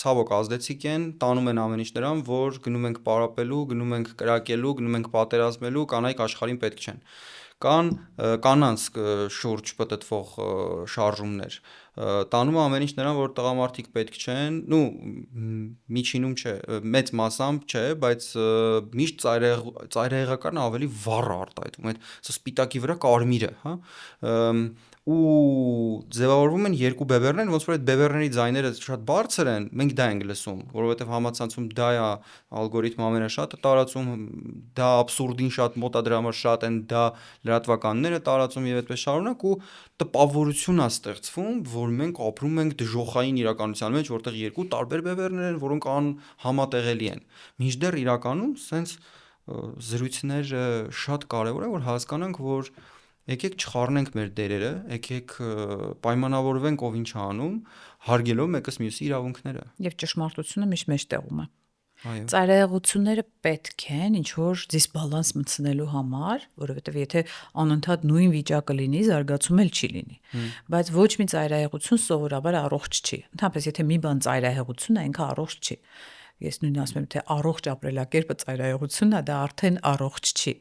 ցավոք ազդեցիկ են, տանում են ամեն ինչ նրան, որ գնում ենք պարապելու, գնում ենք կրակելու, գնում ենք պատերազմելու, կանայք աշխարհին պետք չեն։ Կան կանանց շուրջ պտտվող շարժումներ, տանում ամեն ինչ նրան, որ տղամարդիկ պետք չեն, միջինում չէ, մեծ մասամբ չէ, բայց միշտ ծայրահեղականն ավելի վառ է արտահայտվում, այդ սպիտակի վրա կարմիրը, հա, ու ձևավորվում են երկու բևեռներ, ոնց որ այդ բևեռների ձայները շատ բարձր են, մենք դա ենք լսում, որովհետև համացանցում դա է ալգորիթմը ամենաշատը տարածում, դա աբսուրդին շատ մոտ է, դրա համար շատ են դա լրատվականները տարածում եւ այդպես շարունակ, ու տպավորություն է ստեղծվում, որ մենք ապրում ենք դժոխային իրականության մեջ, որտեղ երկու տարբեր բևեռներ են, որոնք անհամատեղելի են։ Մինչդեռ իրականում սենց զրույցները շատ կարևոր է, որ հասկանանք, որ եկեք չխառնենք մեր դերերը, եկեք պայմանավորվենք ով ինչ անում, հարգելով մեկս մյուսի իրավունքները։ Եվ ճշմարտությունը միշտ մեջտեղում է։ Այո։ Ծայրահեղությունները պետք են ինչ որ դիսբալանս մտցնելու համար, որովհետև եթե անընդհատ նույն վիճակը լինի, զարգացում էլ չի լինի։ Բայց ոչ մի ծայրահեղություն սովորաբար առողջ չի։ Ընդհանրապես եթե մի բան ծայրահեղություն է, ինքը առողջ չի։ Ես նույնն ասում եմ, թե առողջ ապրելակերպը ծայրահեղությունն է, դա արդեն առողջ չի։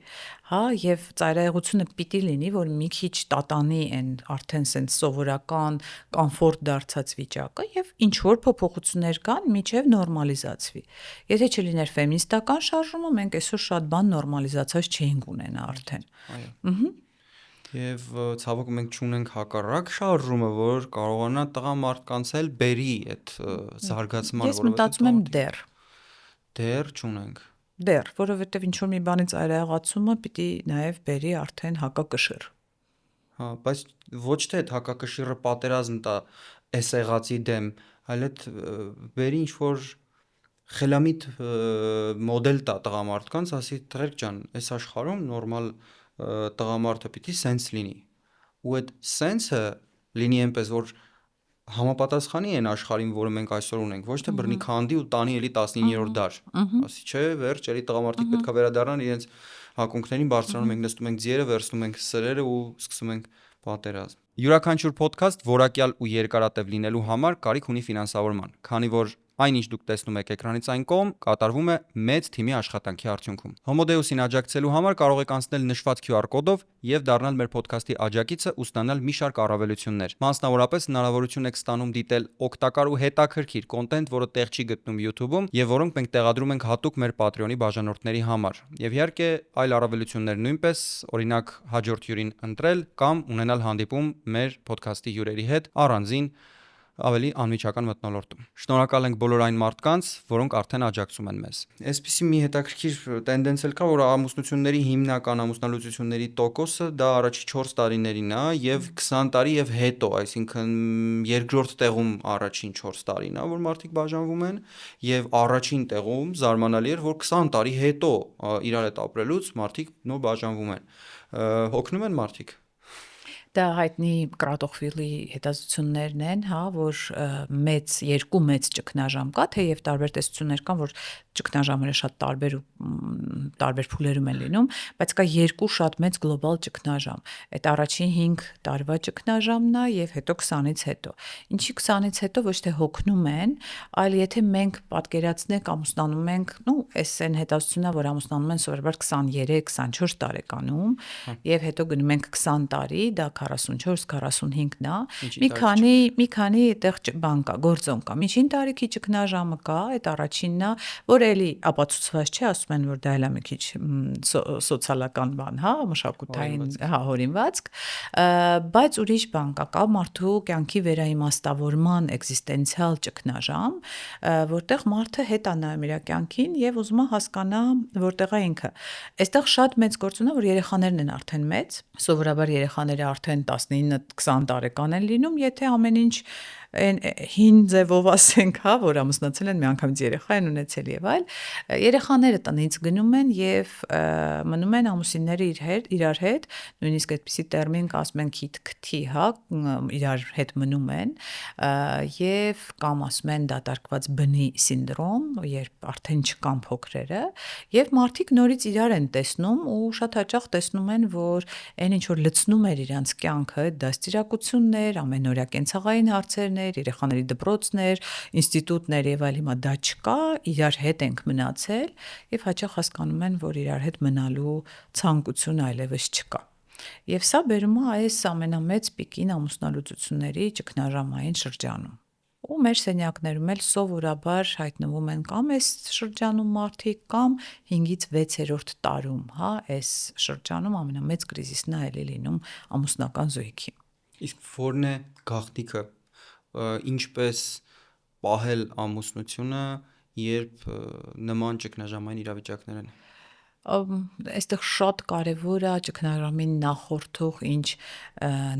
Հա, եւ ծայրահեղությունը պիտի լինի, որ մի քիչ տատանի են արդեն սենց սովորական կոմֆորտ դարձած վիճակը եւ ինչ որ փոփոխություններ կան, միջև նորմալիզացվի։ Եթե չլիներ ֆեմինիստական շարժումը, մենք այսօր շատ բան նորմալիզացած չէինք ունենա արդեն։ Այո։ Եվ ցավոք մենք չունենք հակառակ շարժումը, որ կարողանա տղամարդկանց էլ բերի այդ զարգացման, Ես մտածում եմ դեռ չունենք։ Դեռ, որովհետև ինչ որ մի բանի ծայրահեղացումը պիտի նաև բերի արդեն հակակշիռ։ Հա, բայց ոչ թե այդ հակակշիռը պատերազմ տա էս եղածի դեմ, այլ այդ բերի ինչ որ խելամիտ մոդել տա տղամարդկանց, ասի տղերք ջան, այս աշխարհում նորմալ տղամարդը պիտի սենց լինի։ Ու այդ սենսը լինի այնպես, որ համապատասխանի այն աշխարհին, որը մենք այսօր ունենք, ոչ թե բռնի քանդի ու տանի էլի 19-րդ դար։ Ասի, չէ, վերջ, էլի տղամարդիկ պետքա վերադառնան իրենց հակունքներին, բարձրանում ենք, նստում ենք ձիերը, վերցնում ենք սրերը ու սկսում ենք պատերազմ։ Յուրաքանչյուր ոդքասթ որակյալ ու երկարատև լինելու համար կարիք ունի ֆինանսավորման, քանի որ այն ինչ դուք տեսնում եք էկրանից այն կողմ, կատարվում է մեծ թիմի աշխատանքի արդյունքում։ Homo Deus-ին աջակցելու համար կարող եք անցնել նշված QR կոդով եւ դառնալ մեր ոդքասթի աջակիցը ու ստանալ մի շարք առավելություններ։ Մասնավորապես հնարավորություն եք ստանում դիտել օգտակար ու հետաքրքիր կոնտենտ, որը տեղ չի գտնում YouTube-ում եւ որոնք մենք տեղադրում ենք հատուկ մեր Patreon-ի բաժանորդների համար։ Եվ իհարկե այլ առավելություններ նույնպես, օրինակ հաջորդ հյուրին ընտրել կամ ունենալ հանդիպում մեր ոդքասթի հյուրերի հետ առանձին ավելի անմիջական մթնոլորտում։ Շնորհակալ ենք բոլոր այն մարդկանց, որոնք արդեն աջակցում են մեզ։ Այսպիսի մի հետաքրքիր տենդենց էլ կա, որ ամուսնությունների հիմնական ամուսնալուծությունների տոկոսը դա առաջի 4 տարիներին է եւ 20 տարի եւ հետո, այսինքն երկրորդ տեղում առաջին 4 տարին է, որ մարդիկ բաժանվում են, եւ առաջին տեղում զարմանալի էր, որ 20 տարի հետո իրար հետ ապրելուց մարդիկ նոր բաժանվում են։ Հոգնում են մարդիկ։ Դա հայտնի Կրատոխվիլի հետազոտություններն են, հա, որ երկու մեծ ճգնաժամ կա, թեև տարբեր տեսություններ կան, որ ճգնաժամերը շատ տարբեր ու տարբեր փուլերում են լինում, բայց կա երկու շատ մեծ գլոբալ ճգնաժամ։ Այդ առաջին 5 տարվա ճգնաժամն է եւ հետո 20-ից հետո։ Ինչի 20-ից հետո ոչ թե հոգնում են, այլ եթե մենք պատկերացնենք ամուսնանում ենք, այս այն հետազոտությունն է, որ ամուսնանում են սովորաբար 23-24 տարեկանում եւ հետո գնում ենք 20 տարի, դա 44-45-ն է։ Մի քանի այդտեղ բան կա, գործոն կա։ Միջին տարիքի ճգնաժամը կա, այդ առաջինն է, որ էլի ապացուցված չէ, ասում են, որ դա էլ է մի քիչ սոցիալական բան, հա, մշակութային, հա, հորինվածք, բայց ուրիշ բան կա մարդու կյանքի վերաիմաստավորման էգզիստենցիալ ճգնաժամ, որտեղ մարդը հետ է նայում իր կյանքին եւ ուզում է հասկանա, որտեղ է ինքը։ Այստեղ շատ մեծ գործ ունի, որ երեխաներն են արդեն մեծ, սովորաբար երեխաները արդեն 19-20 տարեկան են լինում, եթե ամեն ինչ այն հին ձևով ասենք, հա, որ ամուսնացել են, միանգամից երեխա են ունեցել եւ այլ, երեխաները տնից գնում են եւ մնում են ամուսինները իրար հետ, նույնիսկ այդպիսի տերմին կա, ասում են քիթ-քթի, հա, իրար հետ մնում են եւ կամ ասում են դատարկված բնի սինդրոմ, երբ արդեն չկան փոքրերը եւ մարդիկ նորից իրար են տեսնում ու շատ հաճախ տեսնում են, որ այն ինչ որ լցնում էր իրանց կյանքը, դաստիարակություններ, ամենօրյա կենցաղային հարցերներ, երեխաների դպրոցներ, ինստիտուտներ եւ այլ, հիմա դա չկա, իրար հետ ենք մնացել եւ հաճախ հասկանում են, որ իրար հետ մնալու ցանկություն այլևս չկա։ Եվ սա բերում է այս ամենամեծ պիկին ամուսնալուծությունների ճգնաժամային շրջանում։ Ու մեր սենյակներում էլ սովորաբար հայտնվում են կամ այս շրջանում մարդիկ կամ 5-ից 6-րդ տարում, հա, այս շրջանում ամենամեծ կրիզիսն է էլի լինում ամուսնական զույգի։ Իսկ ո՞րն է գաղտնիքը, ինչպես պահել ամուսնությունը, երբ նման ճգնաժամային իրավիճակներ են։ Այստեղ շատ կարևոր է ճգնաժամին նախորդող ինչ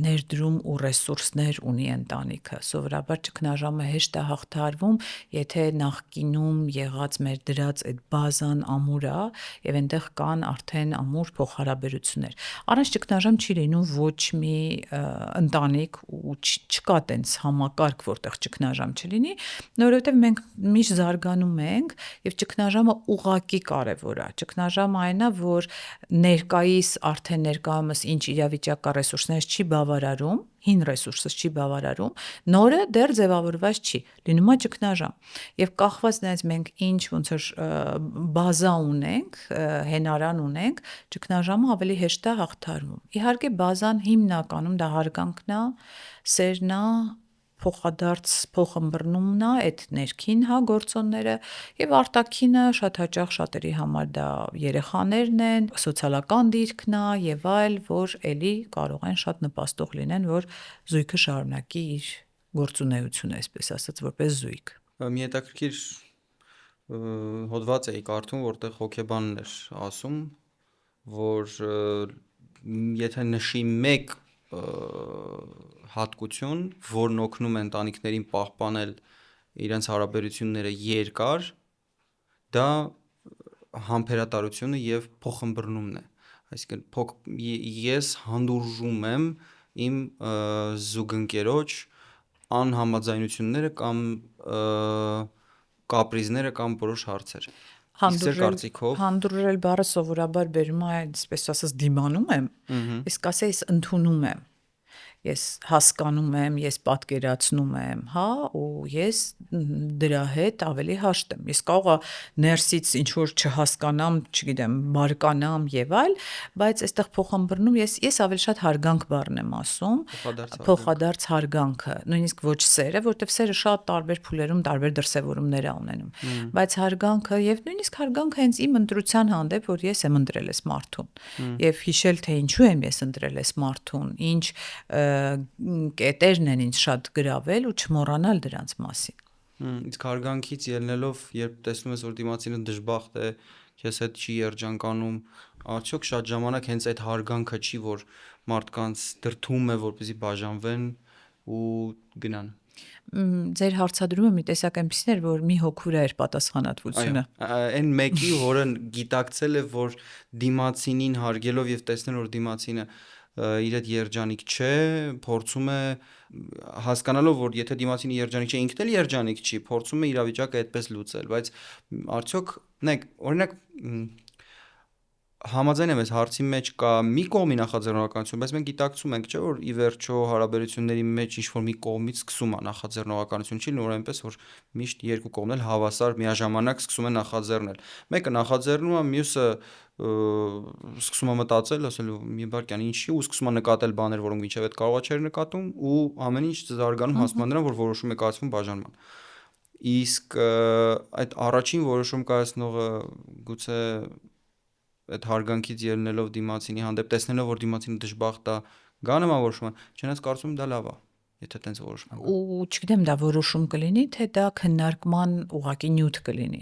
ներդրում ու ռեսուրսներ ունի ընտանիքը։ Սովորաբար ճգնաժամը հեշտ է հաղթահարվում, եթե նախկինում եղած մեր դրած այդ բազան ամուր է եւ այնտեղ կան արդեն ամուր փոխհարաբերություններ։ Առանց ճգնաժամ չի լինում ոչ մի ընտանիք ու չկա տենց համակարգ, որտեղ ճգնաժամ չլինի, որովհետեւ մենք միշտ զարգանում ենք եւ ճգնաժամը ուղղակի կարևոր է։ Ճգնաժամը այն է, որ ներկայիս արդեն ներկայումս ինչ իրավիճակ կա, ռեսուրսներից չի բավարարում, հին ռեսուրսից չի բավարարում, նորը դեռ ձևավորված չի, լինում է ճգնաժամ։ Եվ կախված նրանից մենք ինչ ոնց որ բազա ունենք, հենարան ունենք, ճգնաժամը ավելի հեշտ է հաղթահարվում։ Իհարկե բազան հիմնականում դա հարգանքն է, սերն է, փոխադարձ փոխըմբռնումն է, այդ ներքին, հա, գործոնները եւ արտաքինը շատ հաճախ շատերի համար դա երեխաներն են, սոցիալական դիրքն է եւ այլ, որ էլի կարող են շատ նպաստող լինեն, որ զույգը շարունակի իր գործունեությունը, այսպես ասած, որպես զույգ։ Մի հետաքրքիր հոդված էի կարդում, որտեղ հոգեբանն էր ասում, որ եթե նշի մեկ հատկություն, որն օգնում է ընտանիքներին պահպանել իրենց հարաբերությունները երկար, դա համբերատարությունը եւ փոխըմբռնումն է։ Այսինքն ես հանդուրժում եմ իմ զուգընկերոջ անհամաձայնությունները կամ կապրիզները կամ որոշ հարցեր։ Հանդուրժել բառը սովորաբար բերում է, այսպես ասած, դիմանում եմ, իսկ ասես ընդունում եմ։ Ես հասկանում եմ, ես պատկերացնում եմ, հա, ու ես դրա հետ ավելի հաշտ եմ։ Ես կարող եմ ներսից ինչ որ չհասկանամ, չգիտեմ, բարկանամ եւ այլ, բայց այստեղ փոխըմբռնում ես ավելի շատ հարգանք բառն եմ ասում, փոխադարձ հարգանքը, նույնիսկ ոչ սերը, որտեվ սերը շատ տարբեր փուլերում տարբեր դրսևորումներ է ունենում, բայց հարգանքը եւ նույնիսկ հարգանքը հենց իմ ընտրության հանդեպ, որ ես եմ ընտրել այս մարդուն եւ հիշել թե ինչու եմ ես ընտրել այս մարդուն, ինչ կետերն են ինձ շատ գրավել ու չմոռանալ դրանց մասին։ Իսկ հարգանքից ելնելով, երբ տեսնում ես, որ դիմացինը դժբախտ է, քեզ հետ չի երջանկանում, արդյոք շատ ժամանակ հենց այդ հարգանքը չի, որ մարդկանց դրդում է, որպեսզի բաժանվեն ու գնան։ Ձեր հարցադրումը մի տեսակ այնպիսին էր, որ մի հոգուր էր պատասխանատվությունը։ Այն մեկի, որը գիտակցել է, որ դիմացինին հարգելով եւ տեսնել, որ դիմացինը իր այդ երջանիկ չէ, փորձում է հասկանալով, որ եթե դիմացինի երջանիկ չէ, ինքն էլ երջանիկ չի, փորձում է իրավիճակը այդպես լուծել, բայց արդյոք օրինակ համաձայն եմ, այս հարցի մեջ կա մի կողմի նախաձեռնողականություն, բայց մենք գիտակցում ենք, չէ, որ ի վերջո հարաբերությունների մեջ ինչ-որ մի կողմից սկսում է նախաձեռնողականություն չի լինում, այնպես որ միշտ երկու կողմն էլ հավասար միաժամանակ սկսում են նախաձեռնել։ Մեկը նախաձեռնում է, մյուսը սկսում է մտածել, ասել մի բարկյան ինչի ու սկսում է նկատել բաներ, որոնք մինչև այդ կարողա չէր նկատում ու ամեն ինչ զարգանում հասնում է նրան, որ որոշում է կայացվում բաժանման։ Իսկ այդ առաջին որոշում կայացնողը գուցե այդ հարգանքից ելնելով դիմացինի հանդեպ տեսնելով որ դիմացինը դժբախտ է գա նման որոշումը չնայած կարծում եմ դա լավ է եթե տենց որոշում կա ու չգիտեմ դա որոշում կլինի, թե դա քննարկման ուղղակի նյութ կլինի,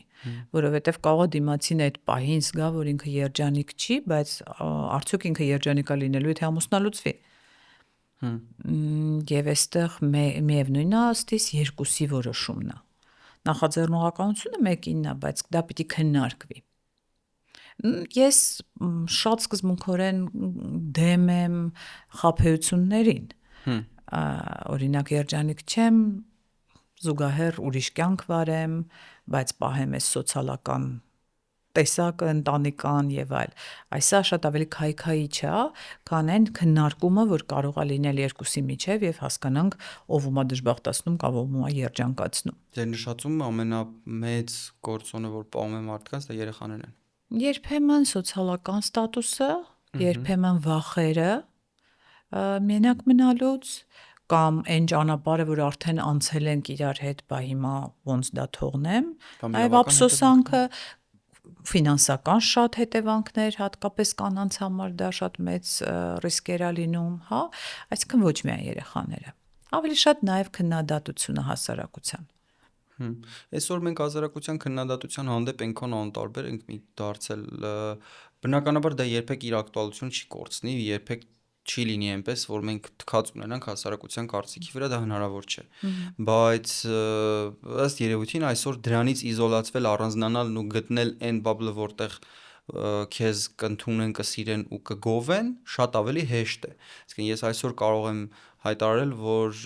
որովհետև կարող է դիմացին այդ պահին զգա, որ ինքը երջանիկ չի, բայց արդյոք ինքը երջանիկ է լինելու, եթե ամուսնալուծվի։ Եվ այստեղ միևնույնն է, ըստիս երկուսի որոշումն է։ Նախաձեռնողականությունը մեկինն է, բայց դա պիտի քննարկվի։ Ես շատ սկզբունքորեն դեմ եմ խաբեություններին։ Օրինակ երջանիկ չեմ, զուգահեռ ուրիշ կյանք վարեմ, բայց պահեմ այս սոցիալական տեսակը, ընտանեկան եւ այլ։ Այսա շատ ավելի քայքայիչ է, քան այն քննարկումը, որ կարող է լինել երկուսի միջև եւ հասկանանք ով ումա դժբախտացնում կամ ով ումա երջանկացնում։ Ձեր նշածում ամենամեծ գործոնը, որ պահում է մարդկանց, դա երեխաներն են։ Երբեմն սոցիալական ստատուսը, երբեմն վախերը մենակ մնալուց կամ այն ճանապարհը, որ արդեն անցել ենք իրար հետ, բա հիմա ոնց դա թողնեմ, այլ ափսոսանքը, ֆինանսական շատ հետևանքներ, հատկապես կանանց համար դա շատ մեծ ռիսկեր է լինում, հա, այսինքն ոչ միայն երեխաները, ավելի շատ նաև քննադատությունը հասարակության։ Այսօր մենք հասարակության քննադատության հանդեպ այնքան անտարբեր ենք դարձել, բնականաբար դա երբեք իր ակտուալությունը չի կորցնի, երբեք չի լինի այնպես, որ մենք թքած ունենանք հասարակության կարծիքի վրա, դա հնարավոր չէ։ Բայց ըստ երևույթին այսօր դրանից իզոլացվել, առանձնանալն ու գտնել այն բաբլը, որտեղ քեզ կընդունեն, կսիրեն ու կգովեն, շատ ավելի հեշտ է։ Իսկն ես այսօր կարող եմ հայտարարել, որ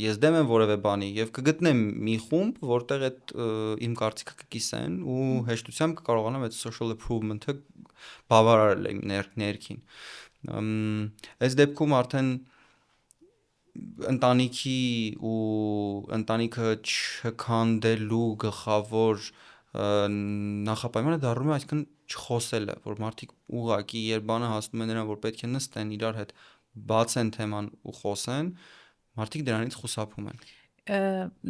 ես դեմ եմ որևէ բանի եւ կգտնեմ մի խումբ, որտեղ այդ իմ կարծիքը կկիսեն ու հեշտությամբ կկարողանամ այդ social approval-ը բավարարել իմ ներքին։ Այս դեպքում արդեն ընտանիքի ու ընտանիքը չքանդելու գլխավոր նախապայմանը դառնում է այսինքն չխոսելը, որ մարդիկ ուղղակի երբ բանը հասնում է նրան, որ պետք է նստեն իրար հետ բացեն թեման ու խոսեն, մարդիկ դրանից խուսափում են։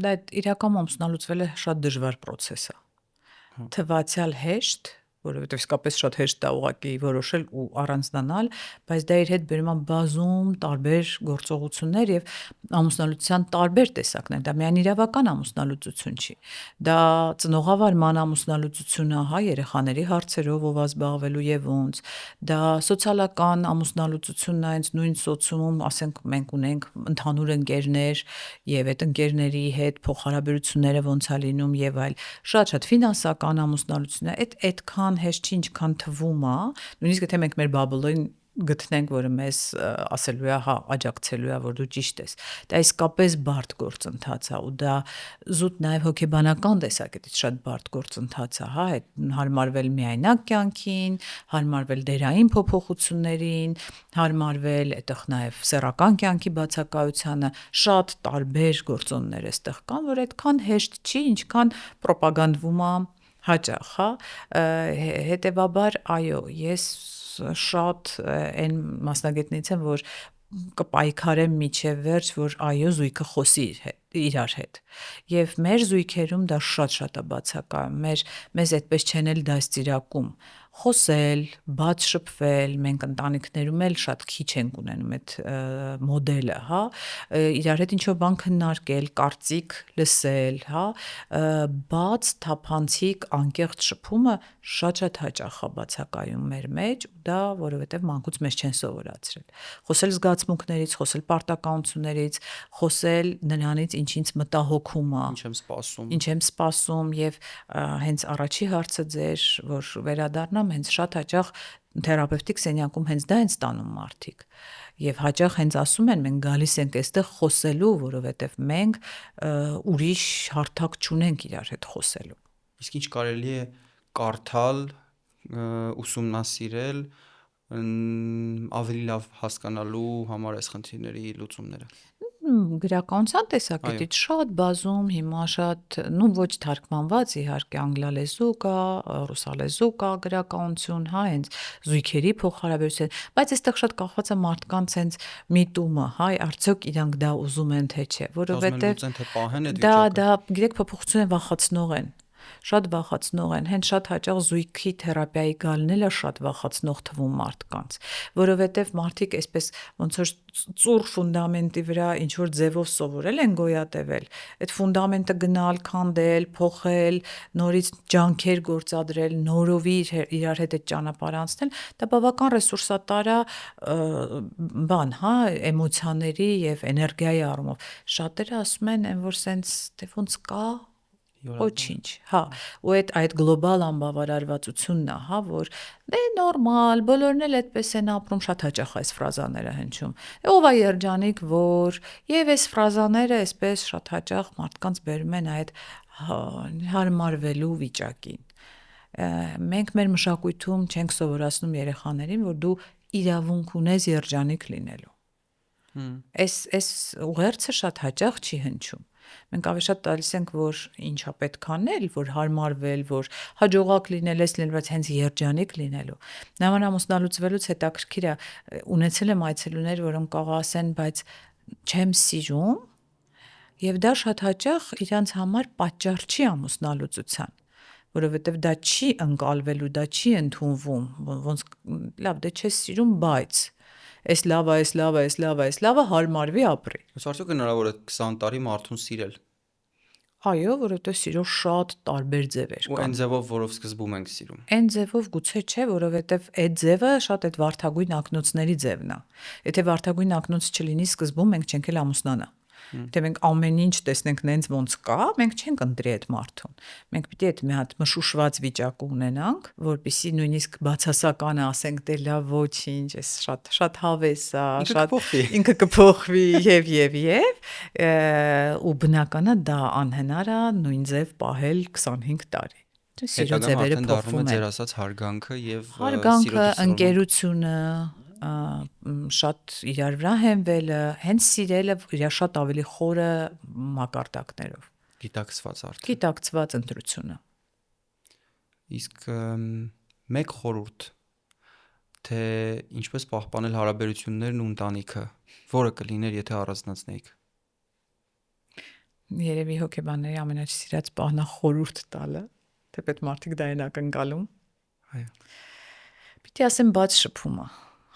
Դա իրականում ամուսնալուծվելը շատ դժվար process է։ Թվացial հեշտ, որովհետև իսկապես շատ հեշտ է ուղղակի որոշել ու առանձնանալ, բայց դա իր հետ բերում է բազում տարբեր գործողություններ եւ ամուսնալուծության տարբեր տեսակներ։ Դա միայն իրավական ամուսնալուծություն չի։ Դա ծնողավարման ամուսնալուծություն է, հա, երեխաների հարցերով ով զբաղվելու եւ ոնց։ Դա սոցիալական ամուսնալուծությունն է, հենց նույն սոցիումում, ասենք մենք ունենք ընդհանուր ընկերներ եւ այդ ընկերների հետ փոխհարաբերությունները ոնց է լինում եւ այլ։ Շատ ֆինանսական ամուսնալուծություն է, այդքան հեշտ չի, ինչքան թվում է, նույնիսկ եթե մենք մեր բաբլին գտնենք, որը մեզ ասելու է, հա, աջակցելու է, որ դու ճիշտ ես։ Դա իսկապես բարդ գործընթաց է ու դա զուտ նաև հոգեբանական տեսակետից շատ բարդ գործընթաց է, հա, այդ հարմարվել միայնակ կյանքին, հարմարվել դերային փոփոխություններին, հարմարվել այդտեղ նաև սեռական կյանքի բացակայությանը, շատ տարբեր գործոններ այստեղ կան, որ այդքան հեշտ չի, ինչքան պրոպագանդվում է հաճախ, հա, հետևաբար, այո, ես շատ այն մասնագետներից եմ, որ կպայքարեմ միջև վերջ, որ այո, զույգը խոսի իրար հետ։ Եվ մեր զույգերում դա շատ է բացակայում, մեզ այդպես չեն էլ դաստիարակում խոսել, բաց շփվել, մենք ընտանիքներում էլ շատ քիչ ենք ունենում այդ մոդելը, հա, իրար հետ ինչ-որ բան քննարկել, կարծիք լսել, հա, բաց, թափանցիկ, անկեղծ շփումը շատ հաճախ է բացակայում մեր մեջ, ու դա որովհետև մանկուց մեզ չեն սովորացրել։ Խոսել զգացմունքներից, խոսել պարտականություններից, խոսել նրանից, ինչից մտահոգում է, Ինչ եմ սպասում։ Ինչ եմ սպասում եւ հենց առաջի հարցը ձեր, որ վերադառնամ, նշամ, հենց շատ հաճախ թերապևտիկ սենյակում հենց դա են ստանում մարդիկ։ Եվ հաճախ հենց ասում են, մենք գալիս ենք այստեղ խոսելու, որովհետև մենք ուրիշ հարթակ չունենք իրար հետ խոսելու։ Իսկ ինչ կարելի է կարդալ, ուսումնասիրել ավելի լավ հասկանալու համար այս խնդիրների լուծումները։ Գրականության տեսակետից շատ բազում հիմա շատ ոչ թարգմանված իհարկե անգլալեզու կա, ռուսալեզու կա գրականություն, հա, հենց զույգերի փոխհարաբերություն, բայց այստեղ շատ կախված է մարդկանց հենց միտումը, հա, արդյոք իրանք դա ուզում են թե չէ, որովհետև լուծեն թե պահեն այդ դա վիճակը։ գիտեք փոփոխությունը վախեցնող են։ Շատ վախեցնող են, հենց շատ հաճախ զույգի թերապիայի գալն էլ է շատ վախեցնող թվում մարդկանց, որովհետև մարդիկ այսպես ոնց որ ծուռ ֆունդամենտի վրա ինչ որ ձևով սովորել են գոյատևել, այդ ֆունդամենտը գնալ, քանդել, փոխել, նորից ջանքեր գործադրել, նորովի իրար հետ այդ ճանապարհը անցնել, դա բավական ռեսուրսատար է բան, հա, էմոցիաների եւ էներգիայի առումով։ Շատերը ասում են, որ սենց դե ոնց կա ոչինչ, հա, ու այդ գլոբալ անբավարարվածությունն է, հա, որ դե նորմալ, բոլորն էլ այդպես են ապրում, շատ հաճախ այս ֆրազաները հնչում։ Ով է երջանիկ, որ եւ այս ֆրազաները այսպես շատ հաճախ մարդկանց բերում են այդ հարմարվելու վիճակին։ Մենք մեր մշակույթում չենք սովորացնում երեխաներին, որ դու իրավունք ունես երջանիկ լինելու։ Այս ուղերձը շատ հաճախ չի հնչում։ Մենք ավելի շատ տալիս ենք, որ ինչա պետք անել, որ հարմարվել, որ հաջողակ լինել, բայց հենց երջանիկ լինելու։ Նման ամուսնալուծվելուց հետաքրքիր է, ունեցել եմ այցելուներ, որոնք կարող ասեն, բայց չեմ սիրում, եւ դա շատ հաճախ իրանց համար պատճառ չի ամուսնալուծության, որովհետեւ դա չի ընկալվելու, դա չի ընդունվում, ոնց լավ, դե չես սիրում, բայց այս լավը հարմարվի ապրի։ Ոնց արդյոք հնարավոր է 20 տարի մարդուն սիրել։ Այո, որովհետեւ սիրո շատ տարբեր ձևեր կան։ Ու այն ձևով, որով սկզբում ենք սիրում։ Այն ձևով գուցե չէ, որովհետեւ այդ ձևը շատ այդ վարդագույն ակնոցների ձևն է։ Եթե վարդագույն ակնոց չլինի սկզբում, մենք չենք էլ ամուսնանա։ Եթե մենք ամեն ինչ տեսնենք նենց ոնց կա, մենք չենք ընտրի այդ մարդուն։ Մենք պիտի այդ մի հատ մշուշված վիճակ ունենանք, որպեսզի նույնիսկ բացասականը ասենք, դե լավ, ոչինչ, էս շատ հավես է, շատ ինքը կփոխվի եւ ու բնականը դա անհնար է նույն ձև պահել 25 տարի։ Սիրո ձևերը փոխվում են։ Ձեր ասած հարգանքը եւ հարգանքը, ընկերությունը, շատ իրար վրա հենվելը, հենց սիրելը իր շատ ավելի խորը մակարդակներով։ Գիտակցված ընտրությունը։ Իսկ մեկ խորհուրդ, թե ինչպես պահպանել հարաբերություններն ու ընտանիքը, որը կլիներ, եթե առանձնացնեիք։ Երևի հոգեբանների ամենասիրած բանն է խորհուրդ տալը, թեպետ մարդիկ դա են ակնկալում։ Այո։ Պիտի ասեմ բաց շփումը։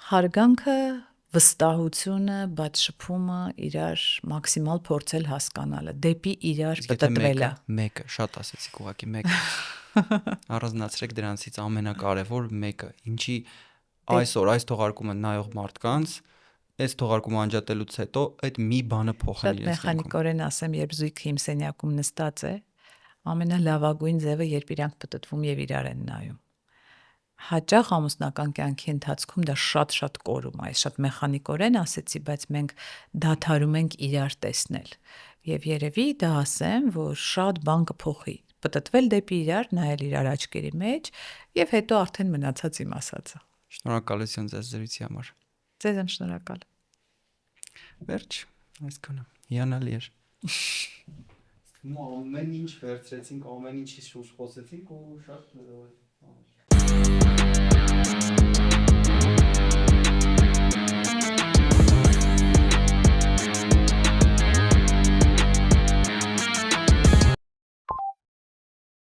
Հարգանքը, վստահությունը, բաց շփումը, իրար մաքսիմալ փորձել հասկանալը, դեպի իրար պատտվելը։ Մեկը, շատ ասեցիք ուղղակի մեկը։ Առանձնացրեք դրանցից ամենակարևոր մեկը, ինչի այսօր այս թողարկումը նայող մարդկանց այս թողարկումը անջատելուց հետո այդ մի բանը փոխել իրենց կյանքում։ Շատ մեխանիկորեն ասեմ, երբ զույգը իմ սենյակում նստած է, ամենալավագույն ձևը, երբ իրանք պատտվում եւ իրար են նայում։ Հաճախ ամուսնական կյանքի ընթացքում դա շատ կորում է, շատ մեխանիկորեն ասեցի, բայց մենք դադարում ենք իրար տեսնել։ Եվ երևի դա ասեմ, որ շատ բան կփոխի։ Պատտվել դեպի իրար, նայել իրար աչքերի մեջ եւ հետո արդեն մնացած իմ ասածը։ Շնորհակալություն ձեզ զրույցի համար։ Ձեզ եմ շնորհակալ։ Վերջ, այսքանը։ Հիանալի էր։ Ամեն ինչ վերցրեցինք, ամեն ինչի շուրջ խոսեցինք ու շատ